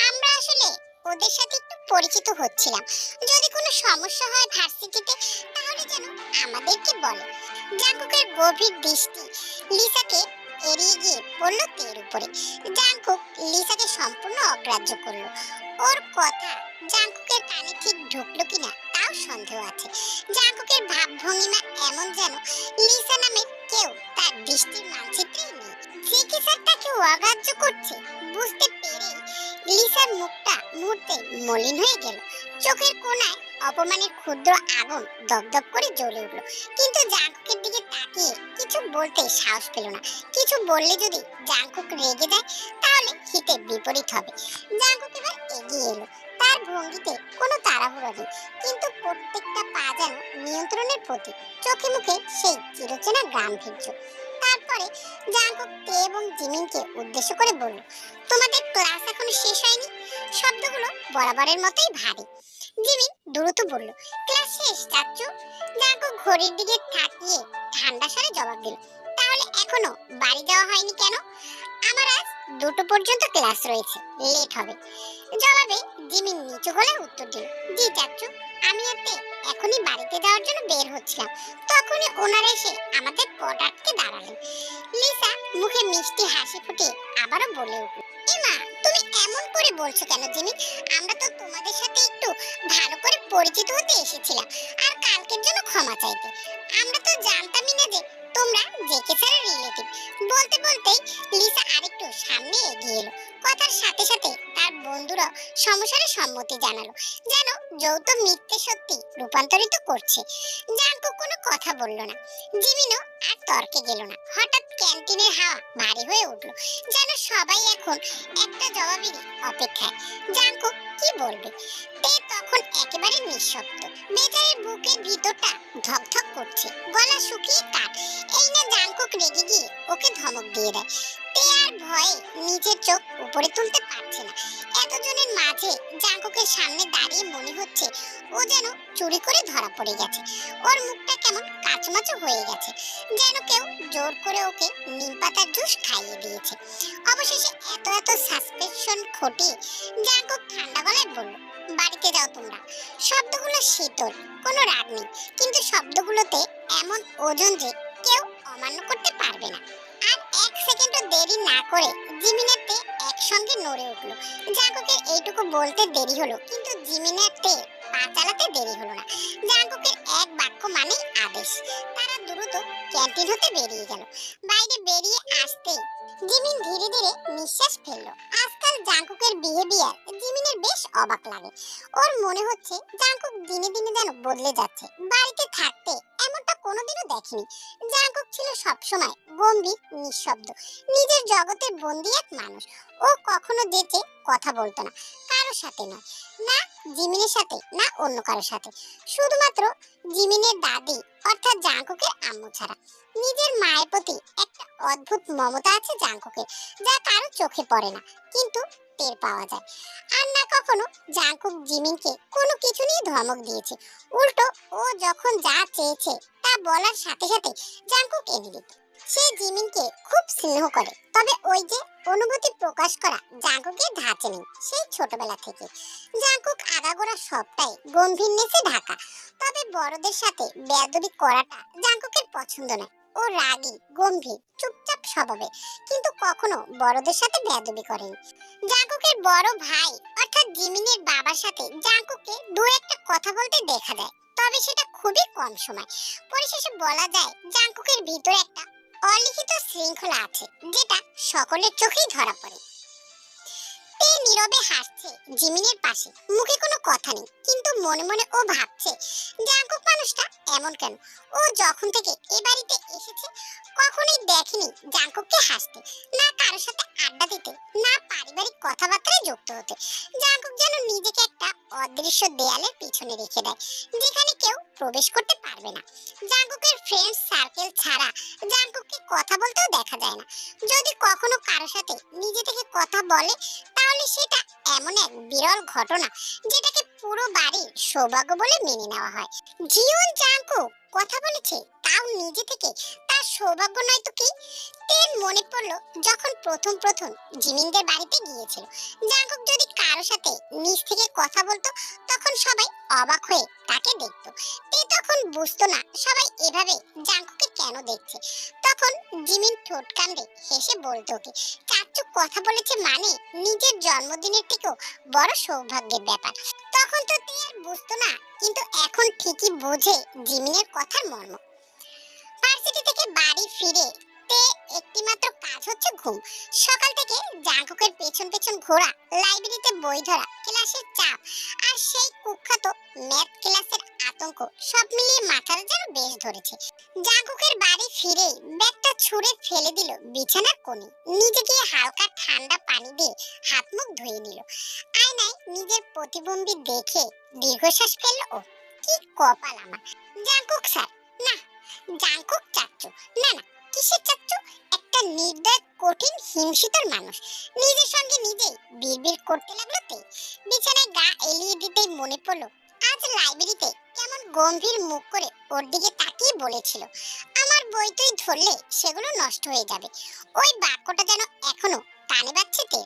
A: আমরা আসলে ওদের সাথে একটু পরিচিত হচ্ছিলাম, যদি কোনো সমস্যা হয় ভার্সিটিতে তাহলে যেন আমাদেরকে বলে। জাঙ্কুকের গভীর দৃষ্টি লিসাকে এড়িয়ে গিয়ে পড়ল তের উপরে। জাঙ্কুক লিসাকে সম্পূর্ণ অগ্রাহ্য করলো। ওর কথা জাঙ্কুকের কানে ঠিক ঢুকলো কিনা তাও সন্দেহ আছে। জাঙ্কুকের ভাবভঙ্গিমা এমন যেন লিসা নামে কেউ তার দৃষ্টির মানচিত্রেই নেই। জেকে স্যার তাকে অগ্রাহ্য করছে বুঝতে পেরে লিসার মুখটা মুহূর্তে মলিন হয়ে গেল। চোখের কোণায় অপমানের ক্ষুদ্র আগুন দপদপ করে জ্বলে উঠল। কিন্তু জাঙ্কুকের দিকে তাকিয়ে কিছু বলতে সাহস পেল না। কিছু বললে যদি জাঙ্কুক রেগে যায় তাহলে হিতে বিপরীত হবে। জাঙ্কুক এবার এগিয়ে এলো। তার ভঙ্গিতে কোনো তাড়াহুড়ো নেই, কিন্তু প্রত্যেকটা পা যেন নিয়ন্ত্রণের প্রতীক। চোখে মুখে সেই চিরচেনা গাম্ভীর্য। তারপরে জাঙ্কুক তে এবং জিমিনকে উদ্দেশ্য করে বলল, তোমাদের ক্লাস এখনো শেষ হয়নি? শব্দগুলো বরাবরের মতোই ভারী। জিমিন দ্রুত বলল, ক্লাস শেষ চাচ্চু। জাঙ্কুক ঘড়ির দিকে তাকিয়ে ঠান্ডা স্বরে জবাব দিল, তাহলে এখনো বাড়ি যাওয়া হয়নি কেন? আমার আজ 2টো পর্যন্ত ক্লাস রয়েছে, লেট হবে। জবাবে জিমিন নিচু গলায় উত্তর দিল, জি চাচ্চু, আমি এতে এখনই বাড়িতে যাওয়ার জন্য বের হচ্ছিলাম, তখনই ওনারা এসে আমাদের পথ আটকে দাঁড়ালেন। লিসা মুখে মিষ্টি হাসি ফুটে আবারও বলে উঠল, এমা তুমি এমন করে বলছো কেন জিমিন? আমরা তো তোমাদের সাথে একটু ভালো করে পরিচিত হতে এসেছিলাম, আর কালকের জন্য ক্ষমা চাইতে। আমরা তো জানতামই না যে তোমরা জেকে স্যারের রিলেটিভ। বলতে বলতেই লিসা আরেকটু সামনে এগিয়ে এলো। কথার সাথে সাথে তার বন্ধুরা সমস্যারে সম্মতি জানালো, যেন যৌথ মিথ্যে সত্যি রূপান্তরিত করছে। জাঙ্কুক কোনো কথা বলল না, জিমিনও আর তর্কে গেল না। হঠাৎ ক্যান্টিনের হাওয়া ভারী হয়ে উঠল, যেন সবাই এখন একটা জবাবেরই অপেক্ষায়। জাঙ্কুক কি বলবে? তে তখন একেবারে নিঃশব্দ। বেচারির বুকের ভিতরটা ধকধক করছে, গলা শুকিয়ে কাঠ। এই না জাঙ্কুক রেগে গিয়ে ওকে ধমক দিয়ে দেয়। তে আর ভয়ে নিজের চোখ উপরে তুলতে পারছে না। এতজনের মাঝে জাঙ্কুকের সামনে দাঁড়িয়ে মনে হচ্ছে ও যেন চুরি করে ধরা পড়ে গেছে। ওর মুখটা কেমন কাচমাচো হয়ে গেছে, যেন কেউ জোর করে ওকে নিম পাতার জুস খাইয়ে দিয়েছে। অবশেষে এত এত সাসপেনশন খটিয়ে জাঙ্কুক ঠান্ডা গলায় বলল, বাড়িতে যাও তোমরা। শব্দগুলো শীতল, কোনো রাগ নেই, কিন্তু শব্দগুলোতে এমন ওজন যে কেউ অমান্য করতে পারবে না। আর এক সেকেন্ডও দেরি না করে জিমিনের তে একসঙ্গে নড়ে উঠল। জাঙ্কুকের এইটুকু বলতে দেরি হলো, কিন্তু জিমিনের তে পা চালাতে দেরি হলো না। জাঙ্কুকের এক বাক্য মানেই আদেশ। তারা দ্রুত ক্যান্টিন হতে বেরিয়ে গেল। বাইরে বেরিয়ে আসতেই জিমিন ধীরে ধীরে নিঃশ্বাস ফেললো। আজকাল জাঙ্কুকের বিহেভিয়ার জিমিনের বেশ অবাক লাগে। ওর মনে হচ্ছে জাঙ্কুক দিনে দিনে যেন বদলে যাচ্ছে। বাড়িতে থাকতে এমনটা কোনোদিনও দেখেনি। জাঙ্কুক ছিল সবসময় গম্ভীর, নিঃশব্দ, নিজের জগতের বন্দি এক মানুষ। ও কখনো যেচে কথা বলতো না, কারোর সাথে নয়, না জিমিনের সাথে না অন্য কারোর সাথে, শুধুমাত্র জিমিনের দাদি অর্থাৎ জাঙ্কুকের আম্মু ছাড়া। নিজের মায়ের প্রতি একটা অদ্ভুত মমতা আছে জাঙ্কুকের, যা কারো চোখে পড়ে না, কিন্তু টের পাওয়া যায়। আর না কখনো জাঙ্কুক জিমিনকে কোনো কিছু নিয়ে ধমক দিয়েছে। উল্টো ও যখন যা চেয়েছে তা বলার সাথে সাথে জাঙ্কুক এনে দিত। সে জিমিনকে খুব স্নেহ করে, তবে ওই যে অনুভূতি প্রকাশ করা জাঙ্কুকের ধাঁচে নেই সেই ছোটবেলা থেকে। জাঙ্কুক আগাগোড়া সবটাই গম্ভীরনেসে ঢাকা, তবে বড়দের সাথে বেয়াদবি করাটা জাঙ্কুকের পছন্দ নয়। ও রাগী, গম্ভীর, চুপচাপ স্বভাবের, কিন্তু কখনো বড়দের সাথে বেয়াদবি করেনি। জাঙ্কুকের বড় ভাই অর্থাৎ জিমিনের বাবার সাথে জাঙ্কুককে দু একটা কথা বলতে দেখা যায়, তবে সেটা খুবই কম সময়। পরিশেষে বলা যায় জাঙ্কুকের ভিতরে একটা অলিখিত শৃঙ্খলা আছে, যেটা সকলের চোখেই ধরা পড়ে। তে নীরবে হাসছে জিমিনের পাশে, মুখে কোনো কথা নেই, কিন্তু মনে মনে ও ভাবছে জাঙ্কুক মানুষটা এমন কেন। ও যখন থেকে এ বাড়িতে এসেছে কখনোই দেখেনি জাঙ্কুককে হাসতে, না কারোর সাথে আড্ডা দিতে, না পারিবারিক কথাবার্তায় যুক্ত হতে। জাঙ্কুক যেন নিজেকে একটা অদৃশ্য দেয়ালের পিছনে রেখে দেয়, যেখানে কেউ প্রবেশ করতে পারবে না। জাঙ্কুকের ফ্রেন্ড সার্কেল ছাড়া জাঙ্কুককে কথা বলতেও দেখা যায় না। যদি কখনো কারোর সাথে নিজে থেকে কথা বলে তাহলে সেটা এমন এক বিরল ঘটনা যেটাকে পুরো বাড়ির সৌভাগ্য বলে মেনে নেওয়া হয়। জীবন জাঙ্কুক কথা বলেছে, তাও নিজে থেকে, তার সৌভাগ্য নয় তো কি? তের মনে পড়লো যখন প্রথম প্রথম জিমিনদের বাড়িতে গিয়েছিল। জাঙ্কুক যদি কারো সাথে নিজ থেকে কথা বলতো তখন সবাই অবাক হয়ে তাকে দেখতো। তে তখন বুঝতো না সবাই এভাবে জাঙ্কুকে কেন দেখছে। তখন জিমিন ঠোঁট কামড়ে হেসে বলতো ওকে, চাচ্চু কথা বলেছে মানে নিজের জন্মদিনের থেকেও বড় সৌভাগ্যের ব্যাপার। তখন তো তে আর বুঝতো না, কিন্তু এখন ঠিকই বোঝে জিমিনের কথার মর্ম। ভার্সিটি থেকে বাড়ি ফিরে তে একটিমাত্র কাজ হচ্ছে ঘুম। সকাল থেকে জাঙ্কুকের পেছন পেছন ঘোরা, লাইব্রেরিতে বই ধরা, ক্লাসের চাপ আর সেই কুখ্যাত ম্যাথ ক্লাসের আতঙ্ক সব মিলিয়ে মাথার যেন বেশ ধরেছে। জাঙ্কুকের বাড়ি ফিরে ব্যাগটা ছুঁড়ে ফেলে দিল বিছানার কোণে। নিজে গিয়ে হালকা ঠান্ডা পানি দিয়ে হাত মুখ ধুয়ে নিল। আয়নায় নিজের প্রতিবিম্ব দেখে দীর্ঘশ্বাস ফেলল ও। কি কপাল আমার। জাঙ্কুক স্যার না, জাঙ্কুক চাচ্চু না না, কিসের চাচ্চু? একটা নির্দয় কঠিন হিমশীতল মানুষ নিজের সঙ্গে নিজেই বিড়বিড় করতে লাগলো। তে বিছানায় গা এলিয়ে দিতেই মনে পড়লো আজ লাইব্রেরিতে কেমন গম্ভীর মুখ করে ওর দিকে তাকিয়ে বলেছিল, আমার বই তুই ধরলে সেগুলো নষ্ট হয়ে যাবে। ওই বাক্যটা যেন এখনো কানে বাজছে। তে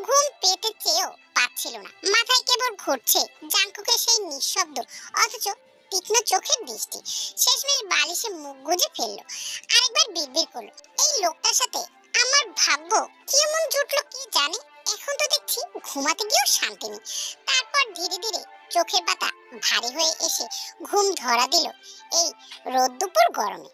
A: ঘুম পেতে চেয়েও পাচ্ছিল না। মাথায় কেবল ঘুরছে জাঙ্কুকের সেই নিঃশব্দ অথচ তীক্ষ্ণ চোখের দৃষ্টি। শেষমেশ বালিশে মুখ গুজে ফেললো। আরেকবার বিড়বিড় করলো, এই লোকটার সাথে আমার ভাগ্য কেমন জুটলো কি জানে। এখন তো দেখছি ঘুমাতে গিয়েও শান্তি নেই। তারপর ধীরে ধীরে চোখের পাতা ভারী হয়ে এসে ঘুম ধরা দিল এই রোদ্দুপুর গরমে।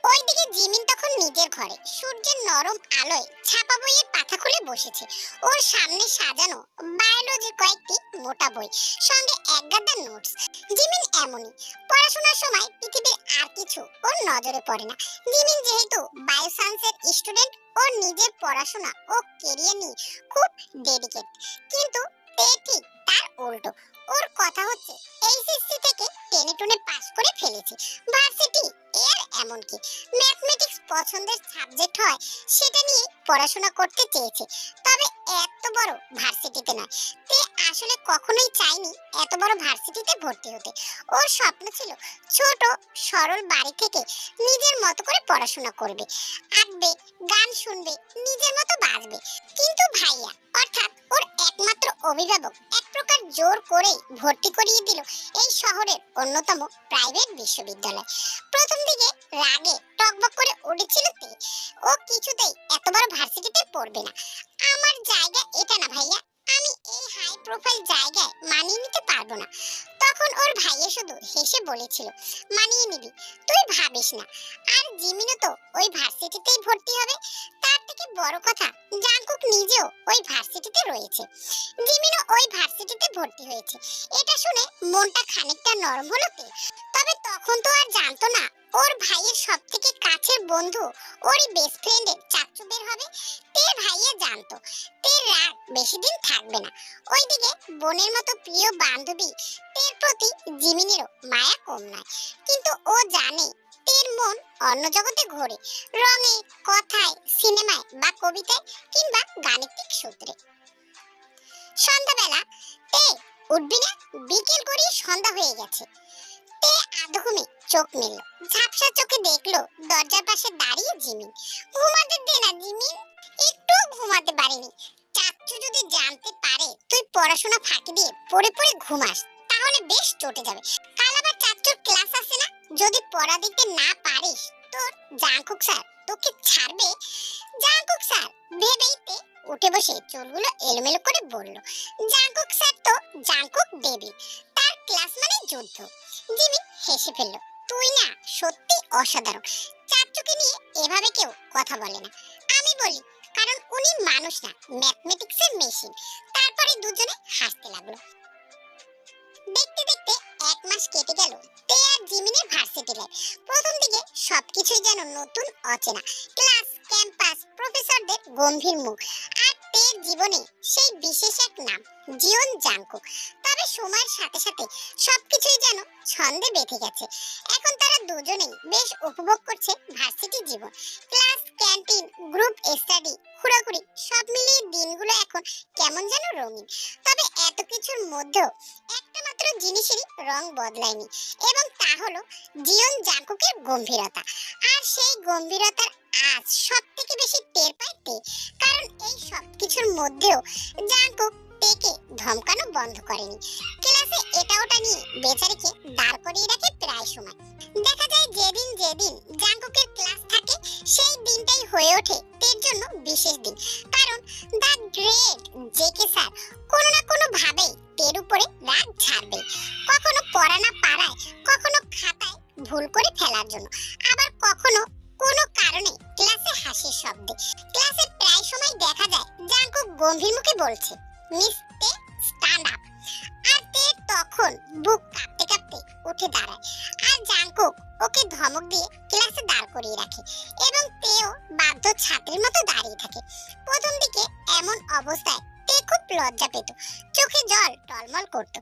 A: ওইদিকে জিমিন তখন নিজের ঘরে সূর্যের নরম আলোয় ছাপা বইয়ের পাতা খুলে বসেছে। ওর সামনে সাজানো বায়োলজির কয়েকটি মোটা বই, সঙ্গে একগাদা নোটস। জিমিন এমনই, পড়াশোনার সময় পৃথিবীর আর কিছু ওর নজরে পড়ে না। জিমিন যেহেতু বায়োসায়েন্সের স্টুডেন্ট, ওর নিজের পড়াশোনা ও ক্যারিয়ার নিয়ে খুব ডেডিকেট। কিন্তু তে ঠিক তার উল্টো। ওর কথা হচ্ছে এইচএসসি থেকে টেনে টুনে পাস করে ফেলেছে, ভার্সিটি এর এমনকি ম্যাথমেটিক্স পছন্দের সাবজেক্ট হয় সেটা নিয়ে পড়াশোনা করতে চেয়েছে, তবে এত বড় ভার্সিটিতে নয়। তে আসলে কখনোই চায়নি এত বড় ভার্সিটিতে ভর্তি হতে। ওর স্বপ্ন ছিল ছোট সরল বাড়ি থেকে নিজের মতো করে পড়াশোনা করবে, আঁকবে, গান শুনবে, নিজের মতো বাঁচবে। কিন্তু ভাইয়া অর্থাৎ ওর একমাত্র অভিভাবক এক প্রকার জোর করেই ভর্তি করিয়ে দিল এই শহরের অন্যতম প্রাইভেট বিশ্ববিদ্যালয়। প্রথম দিকে রাগে টকবক করে উঠেছিল তে, ও কিছুতেই এত বড় ভার্সিটিতে পড়বে না। আমার জায়গা এটা না ভাইয়া, আমি এই হাই প্রোফাইল জায়গায় মানিয়ে নিতে পারবো না। তখন ওর ভাইয়া শুধু হেসে বলেছিল, মানিয়ে নিবি, তুই ভাবিস না। আর জিমিনও তো ওই ভার্সিটিতেই ভর্তি হবে। তার থেকে বড় কথা, জাঙ্কুক নিজেও ওই ভার্সিটিতে রয়েছে, জিমিনও ওই ভার্সিটিতে ভর্তি হয়েছে। এটা শুনে মনটা খানিকটা নরম হলো তে। তবে তখন তো আর জানতো না ওর ভাইয়ের সবথেকে কাছের বন্ধু ওরই বেস্ট ফ্রেন্ডের চাচ্চু বের হবে। তে ভাইয়া জানতো তের রাগ বেশি দিন থাকবে না। ওইদিকে বোনের মতো প্রিয় বান্ধবী তের প্রতি জিমিনেরও মায়া কম নয়। কিন্তু ও জানে তের মন অন্য জগতে ঘোরে, রঙে, কথায়, সিনেমায় বা কবিতায় কিংবা গাণিতিক সূত্রে। সন্ধ্যাবেলা তে উঠবি না? বিকেল গড়িয়ে সন্ধ্যা হয়ে গেছে। তে আধঘুমে চোখ মেলল, ঝাপসা চোখে দেখলো দরজার পাশে দাঁড়িয়ে জিমিন। ঘুমাতে দে না জিমিন। একটু ঘুমাতে পারিনি। চাচ্চু যদি জানতে পারে তুই পড়াশোনা ফাঁকি দিয়ে পড়ে পড়ে ঘুমাস তাহলে বেশ চটে যাবে। কাল আবার চাচ্চুর ক্লাস আছে না? যদি পড়া দিতে না পারিস তোর জাঙ্কুক স্যার তোকে ছাড়বে। জাঙ্কুক স্যার ভেবেই তে উঠে বসে চুলগুলো এলোমেলো করে বলল, জাঙ্কুক স্যার তো জাঙ্কুক দেবী, তার ক্লাস মানে যুদ্ধ। জিমিন হেসে ফেলল, তুই না সত্যি অসাধারণ। চাচ্চুকে নিয়ে এভাবে কেউ কথা বলে না। আমি বলি কারণ উনি মানুষ না, ম্যাথমেটিক্সের মেশিন। তারপরে দুজনে হাসতে লাগলো। দেখতে দেখতে এক মাস কেটে গেল তে আর জিমিনের ভার্সিটি লাইফ। প্রথম দিকে সবকিছুই যেন নতুন অচেনা, ক্লাস, ক্যাম্পাস, প্রফেসরদের গম্ভীর মুখ আর তের জীবনে সেই বিশেষ এক নাম জিওন জাঙ্কুক। তবে সময়ের সাথে সাথে সবকিছুই যেন ছন্দে বেঁধে গেছে। এখন তারা দুজনেই বেশ উপভোগ করছে ভার্সিটি জীবন। ক্লাস, ক্যান্টিন, গ্রুপ স্টাডি, ঘোরাঘুরি সব মিলিয়ে দিনগুলো এখন কেমন যেন রঙিন। তবে এত কিছুর মধ্যেও একটা মাত্র জিনিসেরই রং বদলায়নি, এবং তা হলো জিওন জাঙ্কুকের গম্ভীরতা। আর সেই গম্ভীরতার আজ সব থেকে বেশি টের পায় তে, কারণ এই সব কিছুর মধ্যেও জাঙ্কুক তেকে ধমকানো বন্ধ করেনি। ক্লাসে এটা ওটা নিয়ে বেচারিকে দাঁড় করিয়ে রাখে প্রায় সময়। দেখা যায় যেদিন যেদিন জাঙ্কুকের ক্লাস থাকে সেই দিনটাই হয়ে ওঠে তের জন্য বিশেষ দিন, কারণ দ্য গ্রেট জেকে স্যার কোনো না কোনো ভাবে তের উপরে রাগ ঝাড়বে। কখনো পড়া না পারায়, কখনো খাতায় ভুল করে ফেলার জন্য, আবার কখনো কোনো কারণে ক্লাসে হাসির শব্দে। ক্লাসে প্রায় সময় দেখা যায় জাঙ্কুক গম্ভীর মুখে বলছে, মিস তে স্ট্যান্ড আপ। আর তে তখন বুক কাঁপতে কাঁপতে উঠে দাঁড়ায়, আর জাঙ্কুক ওকে ধমক দিয়ে ক্লাসে দাঁড় করিয়ে রাখে এবং তেও বাধ্য ছাত্রীর মতো দাঁড়িয়ে থাকে। প্রথম দিকে এমন অবস্থায় তে খুব লজ্জা পেত, চোখে জল টলমল করত,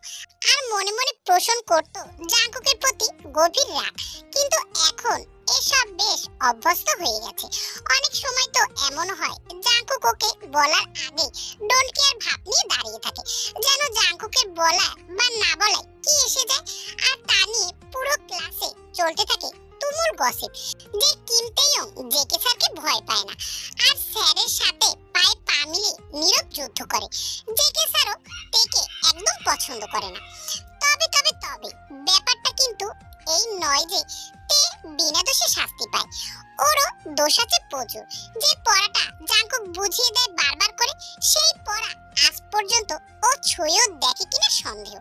A: আর মনে মনে পোষণ করত জাঙ্কুকের প্রতি গভীর রাগ। কিন্তু এখন এসব বেশ অভ্যস্ত হয়ে গেছে। অনেক সময় তো এমন হয় জাঙ্কুক ওকে বলার আগে ডোন্ট কেয়ার ভাব নিয়ে দাঁড়িয়ে থাকে, যেন জাঙ্কুকের বলা বা না বলায় কি এসে যায়। আর তা নিয়ে পুরো ক্লাসে চলতে থাকে তুমুল গসিপ যে কিম তেইয়ং জেকে স্যারকে ভয় পায় না, আর স্যারের সাথে পায়ে পা মিলিয়ে নীরব যুদ্ধ করে। জেকে স্যারও তেকে একদম পছন্দ করে না। তবে তবে তবে ব্যাপারটা কিন্তু এই নয় যে তে বিনা দোষে শাস্তি পায়, ওরও দোষ আছে প্রচুর। যে পড়াটা জাঙ্কুক বুঝিয়ে দেয় বারবার করে, সেই পড়া আজ পর্যন্ত ও ছুঁয়েও দেখে কিনা সন্দেহ।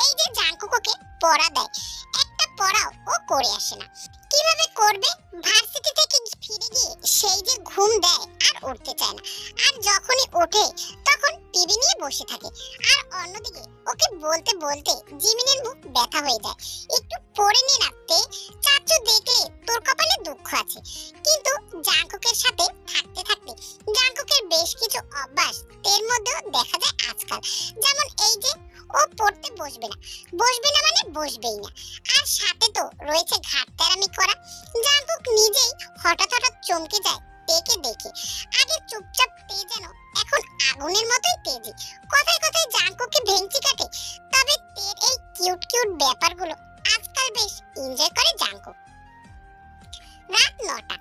A: এই যে জাঙ্কুক ওকে পড়া দেয়, একটা পড়াও ও করে আসে না। কিভাবে করবে? ভার্সিটি থেকে ফিরে গিয়ে সেই যে ঘুম দেয় আর উঠতে চায় না, আর যখনই ওঠে তখন টিভি নিয়ে বসে থাকে। আর অন্যদিকে ওকে বলতে বলতে জিমিনের মুখ ব্যথা হয়ে যায়, একটু পড়ে নে না তে, চাচু দেখলে তোর কপালে দুঃখ আছে। কিন্তু জাঙ্কুকের সাথে থাকতে থাকতে জাঙ্কুকের বেশ কিছু অভ্যাস তের মধ্যেও দেখা যায় আজকাল। যেমন এই যে ও পড়তে বসবে না, বসবে না মানে বসবেই না। আর সাথে তো রয়েছে ঘাটতেরামি করা। জাঙ্কুক নিজেই হঠাৎ হঠাৎ চমকে যায় তেকে দেখে। আগে চুপচাপ তে যেন এখন আগুনের মতোই তেজি, কথায় কথায় জাঙ্কুককে ভেঙচি কাটে। তবে তের এই কিউট কিউট ব্যাপারগুলো আজকাল বেশ এনজয় করে জাঙ্কুক। রাত 9টা,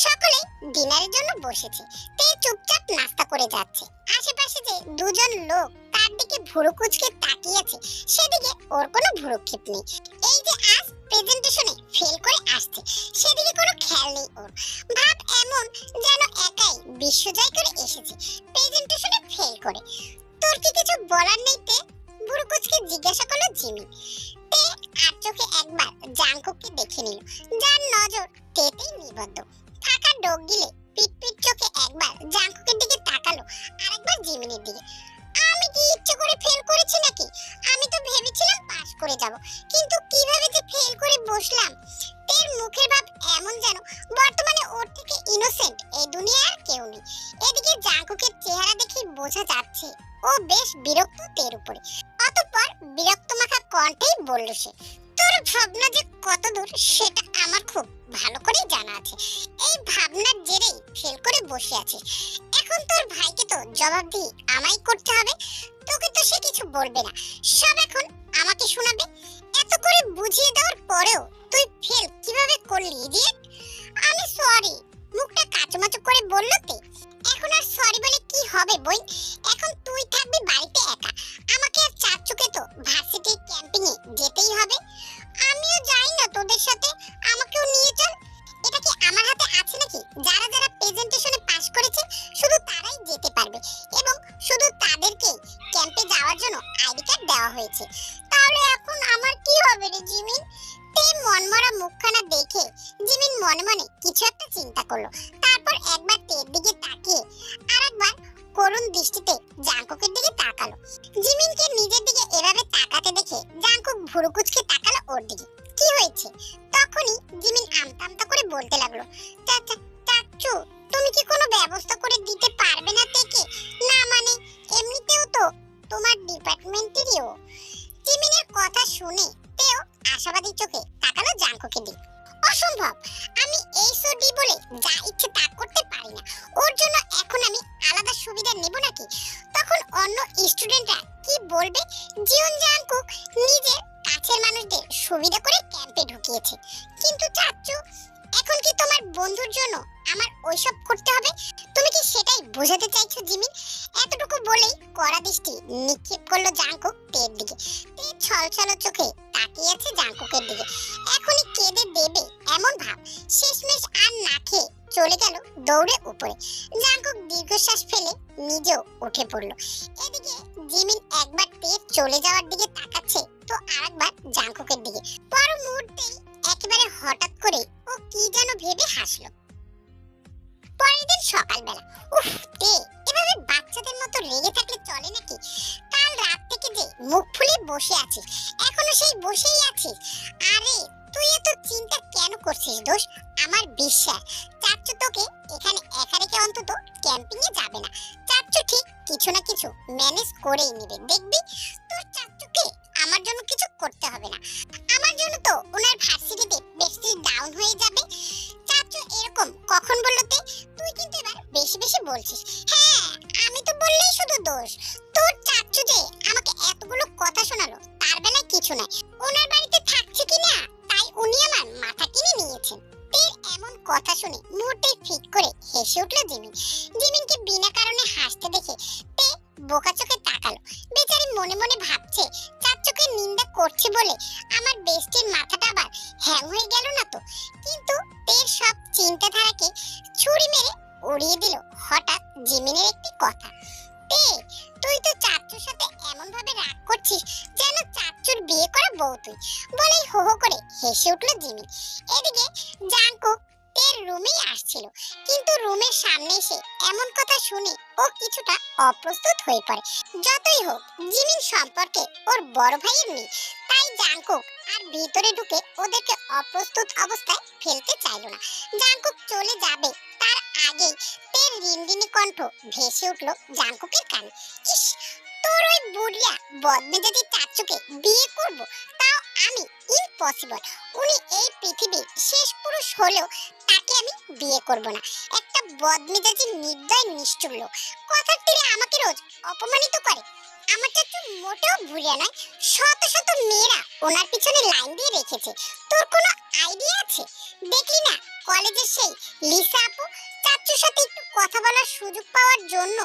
A: সকলে ডিনারের জন্য বসেছে। তে চুপচাপ নাস্তা করে যাচ্ছে। আশেপাশে যে দুজন লোক তার দিকে ভুরু কুঁচকে তাকিয়ে আছে, সেদিকে ওর কোনো ভ্রুক্ষেপ নেই। এই যে আজ প্রেজেন্টেশনে ফেল করে আসছে, সেদিকে কোনো খেয়াল নেই ওর। ভাব এমন যেন একাই বিশ্বজয় করে এসেছে, প্রেজেন্টেশনে ফেল করে। তোর কি কিছু বলার নেই তে? ভুরু কুঁচকে জিজ্ঞাসা করলো জিমি। তে আর চোখে একবার জাঙ্কুককে দেখে নিল, যার নজর তেতেই নিবদ্ধ। ফাঁকা ডোক গিলে পিট পিট চোখে একবার জাঙ্কুকের দিকে তাকালো, আরেকবার জিমিনের দিকে। আমি কি ইচ্ছে করে ফেল করেছি নাকি? আমি তো ভেবেছিলাম পাস করে যাব, কিন্তু কিভাবে যে ফেল করে বসলাম। তের মুখের ভাব এমন যেন বর্তমানে ওর থেকে ইনোসেন্ট এই দুনিয়ায় আর কেউ নেই। এদিকে জাঙ্কুকের চেহারা দেখে বোঝা যাচ্ছে ও বেশ বিরক্ত তের উপরে। অতঃপর বিরক্ত মাখা কণ্ঠেই বলল সে, তোর ভাবনা যে কত দূর সেটা আমার খুব ভালো করেই জানা আছে। এই ভাবনার জেরেই ফেল করে বসে আছিস। এখন তোর ভাইকে তো জবাবদিহি আমায় করতে হবে। তোকে তো সে কিছু বলবে না, সব এখন আমাকে শোনাবে। এত করে বুঝিয়ে দেওয়ার পরেও তুই ফেল কিভাবে করলি ইডিয়েট? আমি সরি, মুখটা কাচুমাচু করে বলল তে। এখন আর সরি বলে কি হবে বই? এখন তুই থাকবি বাড়িতে একা, আমাকে আর চাচুকে তো ভার্সিটি ক্যাম্পিং এ যেতেই হবে। আমিও যাই না তোদের সাথে, আমাকেও নিয়ে চল। এটা কি আমার হাতে আছে নাকি? যারা যারা প্রেজেন্টেশনে পাস করেছে শুধু তারাই যেতে পারবে, এবং শুধু তাদেরকে ক্যাম্পে যাওয়ার জন্য আইডি কার্ড দেওয়া হয়েছে। তাহলে এখন আমার কি হবে রে জিমিন? তে মনমরা মুখখানা দেখে জিমিন মনে মনে কিছু একটা চিন্তা করলো। তারপর একবার তের দিকে তাকিয়ে আরেকবার করুণ দৃষ্টিতে জাঙ্কুকের দিকে তাকালো। জিমিনকে নিজের দিকে এভাবে তাকাতে দেখে জাঙ্কুক ভুরু কুঁচকে তাকালো ওর দিকে। কি হয়েছে? তখনই জিমিন আমতা আমতা করে বলতে লাগলো, চাচু তুমি কি কোনো ব্যবস্থা করে দিতে পারবে না থেকে? না মানে এমনিতেও তো তোমার ডিপার্টমেন্টেরও। জিমিনের কথা শুনে তেও আশাবাদী চোখে তাকালো জাঙ্কুকের দিকে। অসম্ভব, আমি এই সোডি বলে যা ইচ্ছে তা করতে পারি না। ওর জন্য এখন আমি আলাদা সুবিধা নেব নাকি? তখন অন্য স্টুডেন্টরা কি বলবে? জীবন জাঙ্কুক নিজের কাছের মানুষদের সুবিধা করে ক্যাম্পে ঢুকিয়েছে। কিন্তু চাচু, এখন কি তোমার বন্ধুর জন্য আমার ওইসব করতে হবে? তুমি কি সেটাই বোঝাতে চাইছো জিমিন? এতটুকু বলেই কড়া দৃষ্টি নিক্ষেপ করলো জাঙ্কুক তের দিকে। তে ছলছল চোখে তাকিয়ে আছে জাঙ্কুকের দিকে। এখনই কেঁদে দেবে এমন ভাব। শেষমেশ আর না খেয়ে চলে গেল দৌড়ে উপরে। জাঙ্কুক দীর্ঘশ্বাস ফেলে নিজেও উঠে পড়লো। এদিকে জিমিন একবার তের চলে যাওয়ার দিকে তাকাচ্ছে, তো আরেকবার জাঙ্কুকের দিকে। পর মুহূর্তেই একেবারে হঠাৎ করে ও কি যেন ভেবে হাসলো। পরের দিন সকালবেলা, উফ তে, এভাবে বাচ্চাদের মতো রেগে থাকলে চলে নাকি? কাল রাত থেকে যে মুখ ফুলে বসে আছিস, এখনো সেই বসেই আছিস? আরে তুই এত চিন্তা কেন করছিস দোষ? আমার বিশ্বাস চাচ্চু তোকে এখানে একা রেখে অন্তত ক্যাম্পিং এ যাবে না। চাচ্চু ঠিক কিছু না কিছু ম্যানেজ করেই নেবে, দেখবি। তোর চাচ্চুকে আমার জন্য কিছু করতে হবে না। আমার জন্য তো ওনার ভার্সিটিতে বেস্টি ডাউন হয়ে যাবে। চাচ্চু এরকম কখন বললো তে? তুই কিন্তু এবার বেশি বেশি বলছিস। হ্যাঁ, আমি তো বললেই শুধু দোষ। তোর চাচ্চু যে আমাকে এতগুলো কথা শোনালো, তার বেলায় কিছু নাই। ওনার বাড়িতে থাকছে কিনা তাই উনি আমার মাথা কিনে নিয়েছেন। তের এমন কথা শুনে মুহূর্তেই ফিক করে হেসে উঠল জিমিন। জিমিনকে বিনা কারণে হাসতে দেখে তে বোকা চোখে তাকালো। বেচারি মনে মনে ভাবছে, চাচ্চুকে নিন্দা করছে বলে আমার বেস্টির মাথাটা আবার হ্যাং হয়ে গেল না তো। কিন্তু তের সব চিন্তাধারাকে ছুরি মেরে উড়িয়ে দিল হঠাৎ জিমিনের একটি কথা। তে, তুই তো চাচ্চুর সাথে এমন ভাবে রাগ করছিস যেন চাচ্চুর বিয়ে করা বউ তুই, বলেই হো হো করে হেসে উঠল জিমিন। এদিকে জাংকুক তের রুমেই আসছিল, কিন্তু রুমের সামনে এসে এমন কথা শুনে ও কিছুটা অপ্রস্তুত হয়ে পড়ে। যতই হোক জিমিন সম্পর্কে ওর বড় ভাইয়ের মেয়ে, তাই জাংকুক আর ভিতরে ঢুকে ওদেরকে অপ্রস্তুত অবস্থায় ফেলতে চাইলো না। জাংকুক চলে যাবে তার আগেই তের রিনরিনি কণ্ঠ ভেসে উঠল জাংকুকের কানে। ইস, তোর ওই বুড়িয়া বদমেজাজি চাচ্চুকে বিয়ে করব, তাও আমি? ইম্পসিবল। উনি এই পৃথিবীর শেষ পুরুষ হলেও তাকে আমি বিয়ে করব না। একটা বদমেজাজি নির্দয় নিষ্ঠুর লোক, কথার তীরে আমাকে রোজ অপমানিত করে। আমার চাচু মোটেও ভুলিয়া নয়, শত শত মেয়েরা ওনার পিছনে লাইন দিয়ে রেখেছে। তোর কোনো আইডিয়া আছে? দেখলি না কলেজের সেই লিসা আপু চাচুর সাথে একটু কথা বলার সুযোগ পাওয়ার জন্য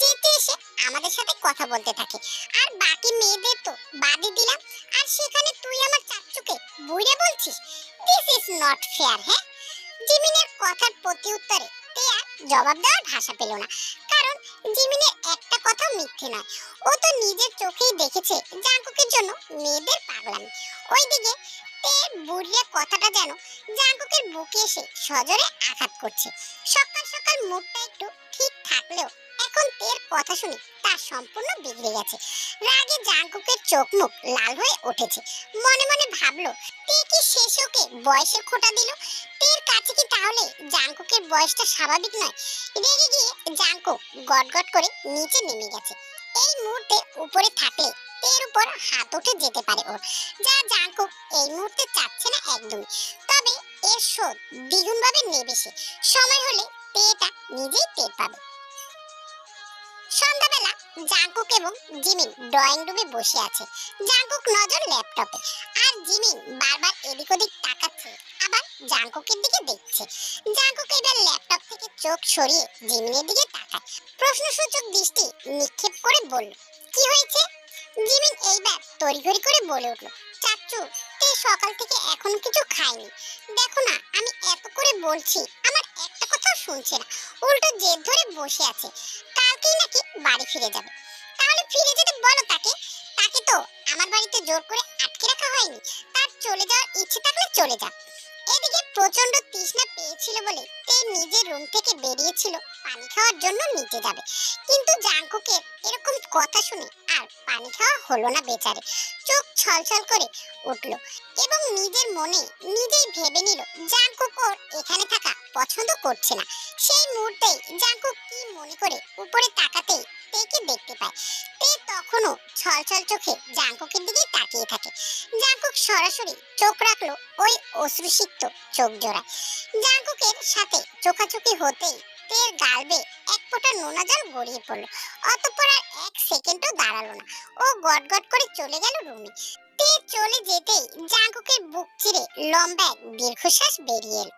A: যেতে এসে আমাদের সাথে কথা বলতে থাকে, আর বাকি মেয়েদের তো বাদই দিলাম, আর সেখানে তুই আমার চাচুকে বুইড়া বলছিস? This is not fair. হ্যাঁ, জিমিনের কথার প্রত্যুত্তরে তে আর জবাব দেওয়ার ভাষা পেল না, কারণ জিমিনের একটা কথাও মিথ্যে নয়। ও তো নিজের চোখেই দেখেছে জাংকুকের জন্য মেয়েদের পাগলামি। ওইদিকে তের বুড়িয়া কথাটা যেন জাংকুকের বুকে এসে সজোরে আঘাত করছে। সকাল সকাল মুডটা একটু ঠিক থাকলেও এখন তের কথা শুনে তার সম্পূর্ণ বিগড়ে গেছে। রাগে জাংকুকের চোখ মুখ লাল হয়ে উঠেছে। মনে মনে ভাবলো, তে কি শেষে ওকে বয়সের খোঁটা দিল? তের কাছে কি তাহলে জাংকুকের বয়সটা স্বাভাবিক নয়? রেগে গিয়ে জাংকুক গটগট করে নিচে নেমে গেছে। এই মুহূর্তে উপরে থাকলে তের উপর হাত উঠে যেতে পারে ওর, যা জাংকুক এই মুহূর্তে চাচ্ছে না একদমই। তবে এর শোধ দ্বিগুণ ভাবে নেবে সে। সময় হলে তে এটা নিজেই টের পাবে। সন্ধ্যাবেলা জাংকুক এবং জিমিন ড্রয়িং রুমে বসে আছে। জাংকুক নজর ল্যাপটপে, আর জিমিন বারবার এদিক ওদিক তাকাচ্ছে, আবার জাংকুকের দিকে দেখছে। জাংকুক এবার ল্যাপটপ থেকে চোখ সরিয়ে জিমিনের দিকে তাকায়, প্রশ্নসূচক দৃষ্টি নিক্ষেপ করে বলল, কি হয়েছে? জিমিন এইবার তড়িঘড়ি করে বলে উঠল, চাচ্চু, তে সকাল থেকে এখনো কিছু খায়নি। দেখো না, আমি এত করে বলছি, আমার একটা কথাও শুনছে না, উল্টো জেদ ধরে বসে আছে। কালকেই নাকি বাড়ি ফিরে যাবে। তাহলে ফিরে যেতে বলো তাকে। তাকে তো আমার বাড়িতে জোর করে আটকে রাখা হয়নি, তার চলে যাওয়ার ইচ্ছে থাকলে চলে যা। এদিকে প্রচন্ড তৃষ্ণা পেয়েছিল বলে তে নিজের রুম থেকে বেরিয়েছিল পানি খাওয়ার জন্য নিচে যাবে, কিন্তু জাংকুকের এরকম কথা শুনে আর পানি খাওয়া হলো না বেচারে। চোখ ছলছল করে উঠল এবং নিজের মনে নিজেই ভেবে নিল জাংকুক ওর এখানে থাকা পছন্দ করছে না। সেই মুহূর্তেই জাংকুক কি মনে করে উপরে তাকাতেই তেকে দেখতে পায়। তে তখনও ছলছল চোখে জাংকুকের দিকে তাকিয়ে থাকে। জাংকুক সরাসরি চোখ রাখলো ওই অশ্রুসিক্ত চোখ জোড়ায়। জাংকুকের সাথে চোখাচোখি হতেই তের গাল বেয়ে এক ফোঁটা নোনা জল গড়িয়ে পড়লো। অতঃপর আর এক সেকেন্ডও দাঁড়ালো না, ও গটগট করে চলে গেল রুমে। তে চলে যেতেই জাংকুকের বুক চিরে লম্বা এক দীর্ঘশ্বাস বেরিয়ে এলো।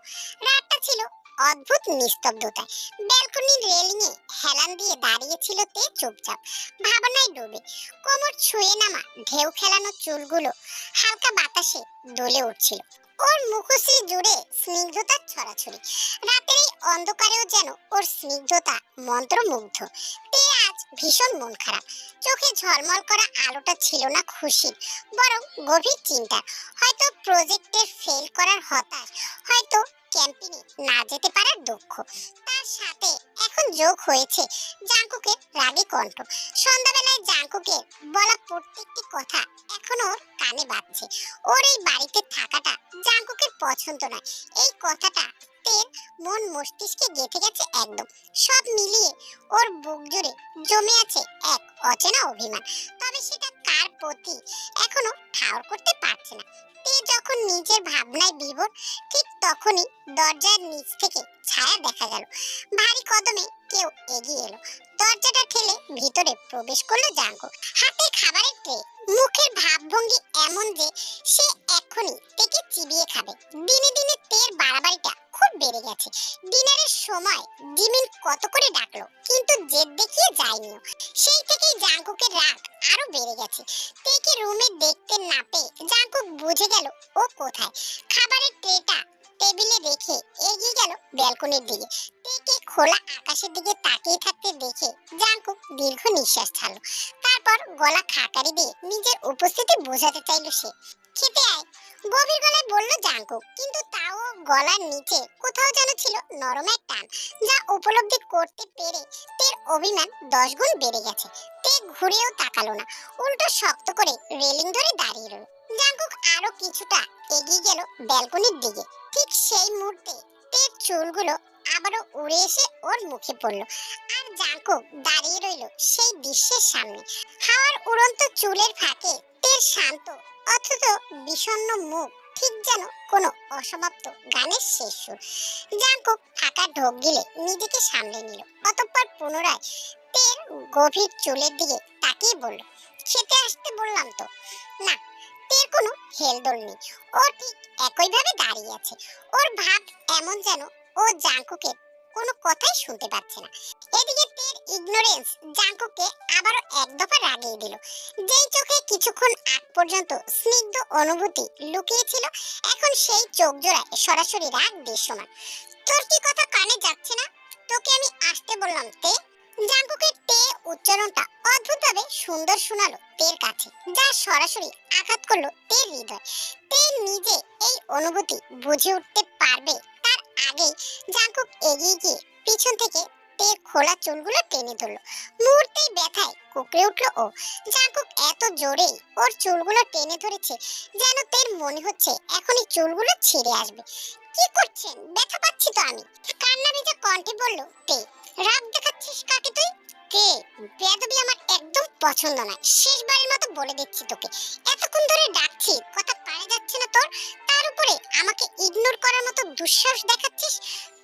A: রাতটা ছিল অদ্ভুত নিস্তব্ধতায়। ব্যালকনির রেলিং এ হেলান দিয়ে দাঁড়িয়েছিল তে চুপচাপ, ভাবনায় ডুবে। কোমর ছুঁয়ে নামা ঢেউ খেলানো চুলগুলো হালকা বাতাসে দুলে উঠছিল। ওর মুখশ্রী জুড়ে স্নিগ্ধতার ছড়াছড়ি। রাতের এই অন্ধকারেও যেন ওর স্নিগ্ধতা মন্ত্রমুগ্ধ। তে আজ ভীষণ মন খারাপ। চোখে ঝলমল করা আলোটা ছিল না খুশির, বরং গভীর চিন্তার। হয়তো প্রজেক্টের ফেল করার হতাশ, হয়তো ক্যাম্পেইনে না যেতে পারার দুঃখ। তার সাথে এখন যোগ হয়েছে জাঙ্কুকের রাগী কণ্ঠ। সন্ধ্যাবেলায় জাঙ্কুকের বলা প্রত্যেকটি কথা এখনো ওর কানে বাজছে। ওর এই বাড়িতে থাকাটা জাঙ্কুকের পছন্দ নয়, এই কথাটা তের মন মস্তিষ্কে গেঁথে গেছে একদম। সব মিলিয়ে ওর বুক জুড়ে জমে আছে এক অচেনা অভিমান, তবে সেটা কার প্রতি এখনো ঠাউর করতে পারছে না। তে যখন নিজের ভাবনায় বিভোর, ঠিক তখনই দরজার নিচ থেকে ছায়া দেখা গেল। ভারী কদমে কেউ এগিয়ে এলো। দরজাটা ঠেলে ভিতরে প্রবেশ করলো জাঙ্কুক। হাতে খাবারের ট্রে, মুখের ভাবভঙ্গি এমন যে সে এক্ষুনি তেকে চিবিয়ে খাবে। দিনে দিনে তের বাড়াবাড়িটা খুব বেড়ে গেছে। ডিনারের সময় জিমিন কত করে ডাকলো, কিন্তু জেদ দেখিয়ে যায়নিও। সেই থেকেই জাঙ্কুকের রাগ আরো বেড়ে গেছে। তেকে রুমে দেখতে না পেয়ে জাঙ্কুক বুঝে গেল ও কোথায়। খাবারের ট্রেটা টেবিলে রেখে এগিয়ে গেল ব্যালকনির দিকে। তেকে খোলা আকাশের দিকে তাকিয়ে থাকতে দেখে জাঙ্কুক দীর্ঘ নিঃশ্বাস ছাড়লো। তারপর গলা খাকারি দিয়ে নিজের উপস্থিতি বোঝাতে চাইলো সে। খেতে আয়, গভীর গলায় বলল জাঙ্কুক, কিন্তু তাও গলার নিচে কোথাও যেন ছিল নরম এক টান, যা উপলব্ধি করতে পেরে তের অভিমান 10 গুণ বেড়ে গেছে। তে ঘুরেও তাকালো না, উল্টো শক্ত করে রেলিং ধরে দাঁড়িয়ে রইল। জাঙ্কুক আরো কিছুটা এগিয়ে গেল ব্যালকনির দিকে। ঠিক সেই মুহূর্তে তের চুলগুলো আবারও উড়ে এসে ওর মুখে পড়ল, আর জাঙ্কুক দাঁড়িয়ে রইল সেই দৃশ্যের সামনে। হাওয়ার উড়ন্ত চুলের ফাঁকে তের শান্ত অথচ বিষণ্ণ মুখ, ঠিক যেন কোনো অসমাপ্ত গানের শেষ সুর। জাঙ্কুক ফাঁকা ঢোক গিলে নিজেকে সামলে নিল, অতঃপর পুনরায় তের গভীর চুলের দিকে তাকিয়ে বলল, খেতে আসতে বললাম তো। না, তের কোনো হেলদোল নেই। ও ঠিক একইভাবে দাঁড়িয়ে আছে। ওর ভাব এমন যেন ও জাঙ্কুকের কোনো কথাই শুনতে পাচ্ছে না। এদিকে তের ইগনোরেন্স জাঙ্কুককে আবারও এক দফা রাগিয়ে দিল। যেই চোখে কিছুক্ষণ আগ পর্যন্ত স্নিগ্ধ অনুভূতি লুকিয়ে ছিল, এখন সেই চোখ জোড়ায় সরাসরি রাগ দৃশ্যমান। তোর কি কথা কানে যাচ্ছে না? তোকে আমি আসতে বললাম তে। জাঙ্কুকের তে উচ্চারণটা অদ্ভুতভাবে সুন্দর শোনালো তের কাছে, যা সরাসরি আঘাত করলো তের হৃদয়। তে নিজে এই অনুভূতি বুঝে উঠতে পারবে তার আগেই জাঙ্কুক এগিয়ে গিয়ে পিছন থেকে তের খোলা চুলগুলো টেনে ধরলো। মুহূর্তেই ব্যথায় কুকড়ে উঠলো ও। জাঙ্কুক এত জোরে ওর চুলগুলো টেনে ধরেছে যেন তের মনে হচ্ছে এখনই চুলগুলো ছিঁড়ে আসবে। কি করছেন? ব্যথা পাচ্ছি তো আমি, কান্না ভেজা কণ্ঠে বলল তে। রাগ দেখাচ্ছিস কাকে তুই? কে? বেয়াদবি আমার একদম পছন্দ নয়। শেষবারের মতো বলে দিচ্ছি তোকে, এতক্ষণ ধরে ডাকছি, কথা পারে যাচ্ছে না তোর, তার উপরে আমাকে ইগনোর করার মতো দুঃসাহস দেখাচ্ছিস।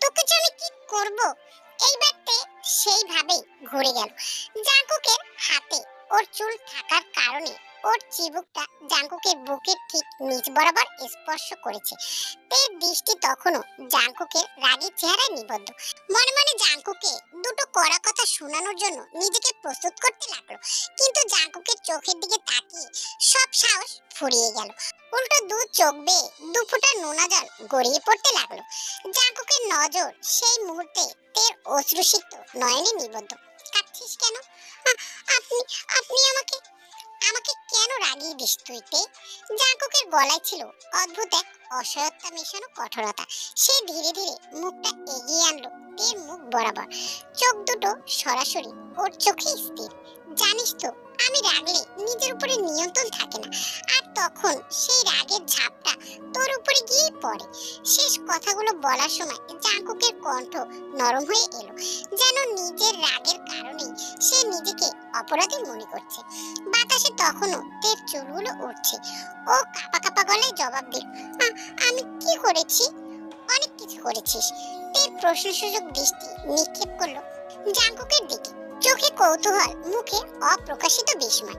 A: তোকে যে আমি কি করব? এইবার তে সেইভাবেই ঘুরে গেল। জাঙ্কুকের হাতে ওর চুল থাকার কারণে ওর চিবুকটা জাঙ্কুকের বুকের ঠিক নিচ বরাবর স্পর্শ করেছে। তের দৃষ্টি তখনও জাঙ্কুকের রাগী চেহারায় নিবদ্ধ। মনে মনে জাঙ্কুকে দুটো কড়া কথা শোনানোর জন্য নিজেকে প্রস্তুত করতে লাগলো, কিন্তু জাঙ্কুকের চোখের দিকে তাকিয়ে সব সাহস ফুরিয়ে গেল। উল্টো দু চোখ বেয়ে দুফোঁটা নোনা জল গড়িয়ে পড়তে লাগলো। জাঙ্কুকের নজর সেই মুহূর্তে তের অশ্রুসিক্ত নয়নে নিবদ্ধ। কাঁদছিস কেন? আপনি আপনি আমাকে আমাকে কেন রাগিয়ে দিস তুই তে? জাঙ্কুকের গলায় ছিল অদ্ভুত এক অসহায়তা মেশানো কঠোরতা। সে ধীরে ধীরে মুখটা এগিয়ে আনলো তের মুখ বরাবর, চোখ দুটো সরাসরি ওর চোখে স্থির। জানিস তো, আমি রাগলে নিজের উপরে নিয়ন্ত্রণ থাকে না, আর তখন সেই রাগের ঝাপটা তোর উপরে গিয়ে পড়ে। শেষ কথাগুলো বলার সময় জাঙ্কুকের কণ্ঠ নরম হয়ে এলো, যেন নিজের রাগের কারণেই সে নিজেকে অপরাধী মনে করছে। বাতাসে তখনও তের চুলগুলো উঠছে। ও কাঁপা কাঁপা গলায় জবাব দিল, আমি কি করেছি? অনেক কিছু করেছিস। তের প্রশ্নসূচক দৃষ্টি নিক্ষেপ করলো জাঙ্কুকের দিকে, চোখে কৌতূহল, মুখে অপ্রকাশিত বিস্ময়।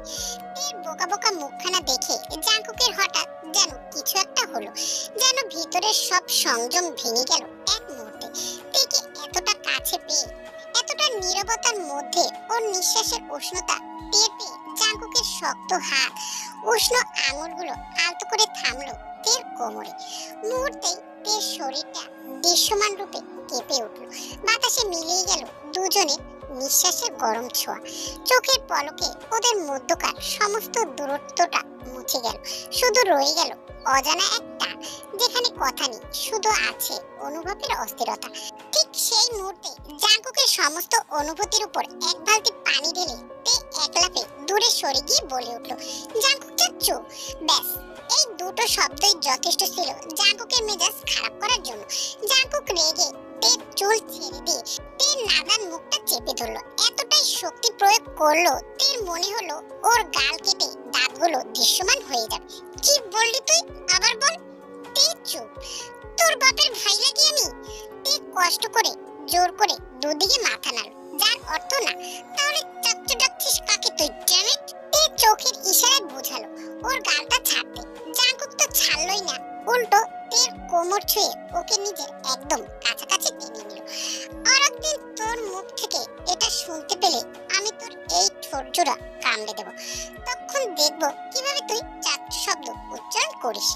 A: তের বোকা বোকা মুখখানা দেখে জাঙ্কুকের হঠাৎ যেন কিছু একটা হলো, যেন ভিতরের সব সংযম ভেঙে গেল এক মুহূর্তে। তেকে এতটা কাছে পেয়ে, এতটা নীরবতার মধ্যে ওর নিঃশ্বাসের উষ্ণতা টের পেয়ে জাঙ্কুকের শক্ত হাত, উষ্ণ আঙুলগুলো আলতো করে থামলো তের কোমরে। মুহূর্তেই তের শরীরটা দৃশ্যমান রূপে কেঁপে উঠল। বাতাসে মিলিয়ে গেল দুজনের নিঃশ্বাসের গরম ছোঁয়া। চোখের পলকে ওদের মধ্যকার সমস্ত দূরত্বটা মুছে গেল, শুধু রয়ে গেল অজানা এক টান, যেখানে কথা নেই, শুধু আছে অনুভবের অস্থিরতা। ঠিক সেই মুহূর্তে জাঙ্কুকের সমস্ত অনুভূতির উপর এক বালতি পানি ঢেলে তে এক লাফে দূরে সরে গিয়ে বলে উঠল, জাঙ্কুক চাচ্চু। ব্যাস, এই দুটো শব্দই যথেষ্ট ছিল জাঙ্কুকের মেজাজ খারাপ করার জন্য। জাঙ্কুক রেগে তের চুল ছেড়ে দিয়ে তের নাদান মুখটা চেপে ধরলো। এতটাই শক্তি প্রয়োগ করলো তের মনে হলো ওর গাল কেটে দাঁতগুলো দৃশ্যমান হয়ে যাবে। কি বললি তুই? আবার বল। তে চুপ। তোর বাপের ভাই লাগি আমি? তে কষ্ট করে জোর করে দুদিকে মাথা নাড়ল, যার অর্থ না। তাহলে চাচ্চু ডাকছিস কাকে তুই? ড্যামেট। তে চোখের ইশারায় বোঝালো ওর গালটা ছাড়তে। জাঙ্কুক তো ছাড়লই না, উল্টো তের কোমর ছুঁয়ে ওকে নিজের একদম কাছাকাছি টেনে নিল। আর একদিন তোর মুখ থেকে এটা শুনতে পেলে আমি তোর এই ঠোঁট জোড়া কামড়ে দেব, তখন দেখবো কিভাবে তুই চাচ্চু শব্দ উচ্চারণ করিস।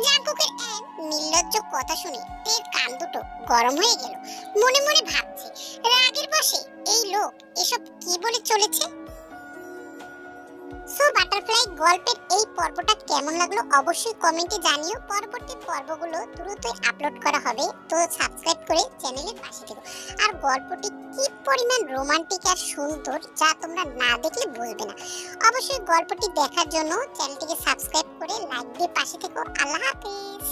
A: জাঙ্কুকের এক নির্লজ্জ কথা শুনে তের কান দুটো গরম হয়ে গেল। মনে মনে ভাবছে, রাগের বশে এই লোক এসব কি বলে চলেছে। সো বাটারফ্লাই গল্পের এই পর্বটা কেমন লাগলো অবশ্যই কমেন্টে জানিও। পরবর্তী পর্বগুলো দ্রুতই আপলোড করা হবে, তো সাবস্ক্রাইব করে চ্যানেলের পাশে থেকো। আর গল্পটি কি পরিমাণ রোমান্টিক আর সুন্দর, যা তোমরা না দেখলে বুঝবে না। অবশ্যই গল্পটি দেখার জন্য চ্যানেলটিকে সাবস্ক্রাইব করে লাইক দিয়ে পাশে থেকো। আল্লাহ হাফেজ।